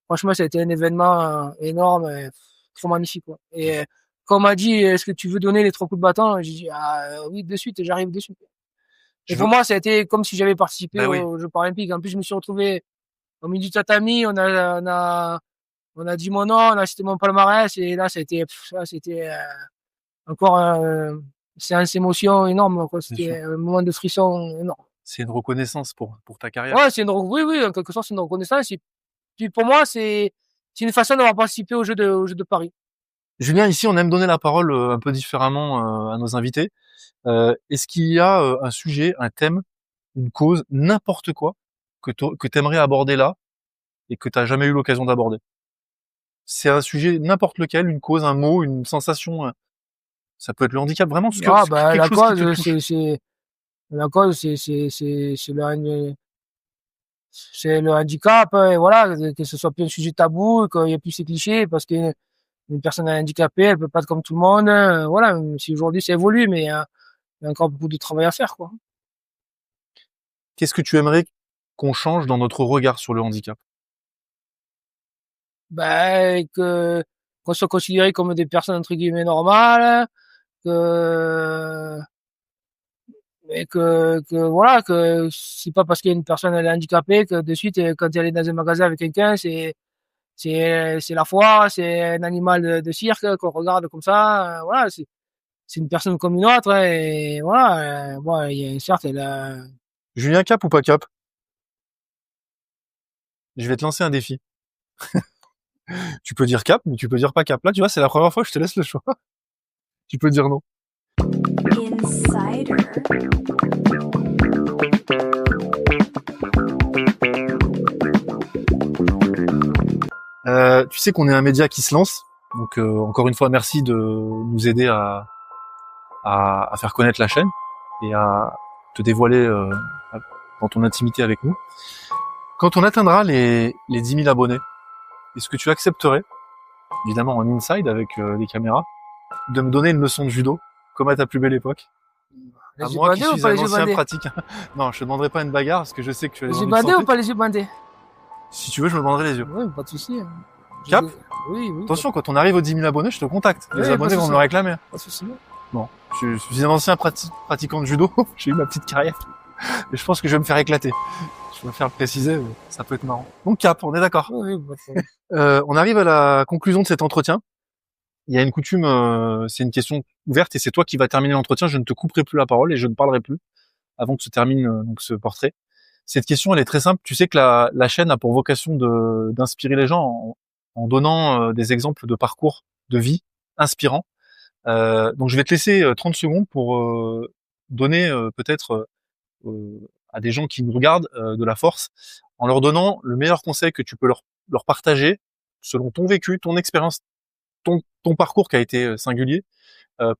franchement, ça a été un événement énorme, trop magnifique, quoi. Et quand on m'a dit, est-ce que tu veux donner les 3 coups de bâton? J'ai dit, oui, de suite, j'arrive de suite. Et Je pour veux... moi, ça a été comme si j'avais participé Bah oui. aux Jeux paralympiques. En plus, je me suis retrouvé Comme il dit tatami, on a dit mon nom, on a cité mon palmarès et là, c'était encore c'est une émotion énorme, quoi. C'était sûr. un moment de frisson énorme. C'est une reconnaissance pour ta carrière. Ouais, oui, en quelque sorte, c'est une reconnaissance. Et puis pour moi, c'est une façon d'avoir participé aux Jeux de Paris. Julien, ici, on aime donner la parole un peu différemment à nos invités. Est-ce qu'il y a un sujet, un thème, une cause, n'importe quoi que tu aimerais aborder là et que tu n'as jamais eu l'occasion d'aborder? C'est un sujet, n'importe lequel, une cause, un mot, une sensation. Ça peut être le handicap, vraiment Ah, quelque la chose qui te cause, touche. la cause, c'est le handicap, et voilà, que ce soit plus un sujet tabou, qu'il y ait plus ces clichés, parce qu'une personne handicapée, elle peut pas être comme tout le monde, voilà, même si aujourd'hui ça évolue, mais il y a encore beaucoup de travail à faire, quoi. Qu'est-ce que tu aimerais qu'on change dans notre regard sur le handicap? Qu'on soit considéré comme des personnes entre guillemets normales, que voilà, que c'est pas parce qu'il y a une personne elle est handicapée que de suite quand elle est dans un magasin avec quelqu'un, c'est la foire, c'est un animal de cirque qu'on regarde comme ça, voilà, c'est une personne comme une autre, hein, et voilà, bon, il y a certes elle a... Julien, cap ou pas cap? Je vais te lancer un défi. Tu peux dire cap, mais tu peux dire pas cap. Là, tu vois, c'est la première fois que je te laisse le choix. Tu peux dire non. Insider. Tu sais qu'on est un média qui se lance, donc encore une fois, merci de nous aider à faire connaître la chaîne et à te dévoiler dans ton intimité avec nous. Quand on atteindra les 10 000 abonnés, est-ce que tu accepterais, évidemment en inside avec les caméras, de me donner une leçon de judo, comme à ta plus belle époque? À Les yeux moi qui bandés ou suis pas un les yeux ancien bandés? pratique. Non, je te demanderai pas une bagarre parce que je sais que tu as Les des yeux envies de bandés ou santé. pas les yeux bandés? Si tu veux, je me banderai les yeux. Oui, pas de souci, hein. Cap? Oui, oui. Attention, quand on arrive aux 10 000 abonnés, je te contacte. Les Oui, abonnés pas de vont me souci. le réclamer. Pas de souci. Bon, je suis un ancien pratiquant de judo. J'ai eu ma petite carrière. Et je pense que je vais me faire éclater. Je vais me faire le préciser, mais ça peut être marrant. Donc cap, on est d'accord. Oui, oui, On arrive à la conclusion de cet entretien. Il y a une coutume, c'est une question ouverte et c'est toi qui vas terminer l'entretien. Je ne te couperai plus la parole et je ne parlerai plus avant que se termine donc ce portrait. Cette question, elle est très simple. Tu sais que la chaîne a pour vocation d'inspirer les gens en donnant des exemples de parcours de vie inspirants. Donc je vais te laisser 30 secondes pour donner peut-être à des gens qui nous regardent de la force, en leur donnant le meilleur conseil que tu peux leur partager selon ton vécu, ton expérience, ton parcours qui a été singulier,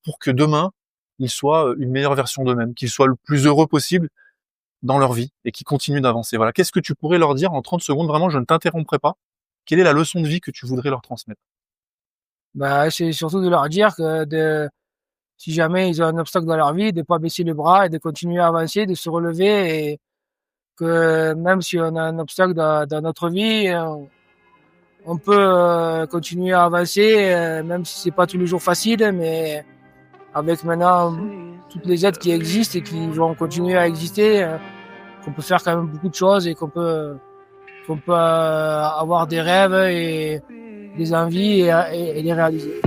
pour que demain, ils soient une meilleure version d'eux-mêmes, qu'ils soient le plus heureux possible dans leur vie et qu'ils continuent d'avancer. Voilà. Qu'est-ce que tu pourrais leur dire en 30 secondes? Vraiment, je ne t'interromprai pas. Quelle est la leçon de vie que tu voudrais leur transmettre? c'est surtout de leur dire si jamais ils ont un obstacle dans leur vie, de pas baisser les bras et de continuer à avancer, de se relever, et que même si on a un obstacle dans notre vie, on peut continuer à avancer, même si c'est pas tous les jours facile, mais avec maintenant toutes les aides qui existent et qui vont continuer à exister, qu'on peut faire quand même beaucoup de choses et qu'on peut avoir des rêves et des envies et les réaliser.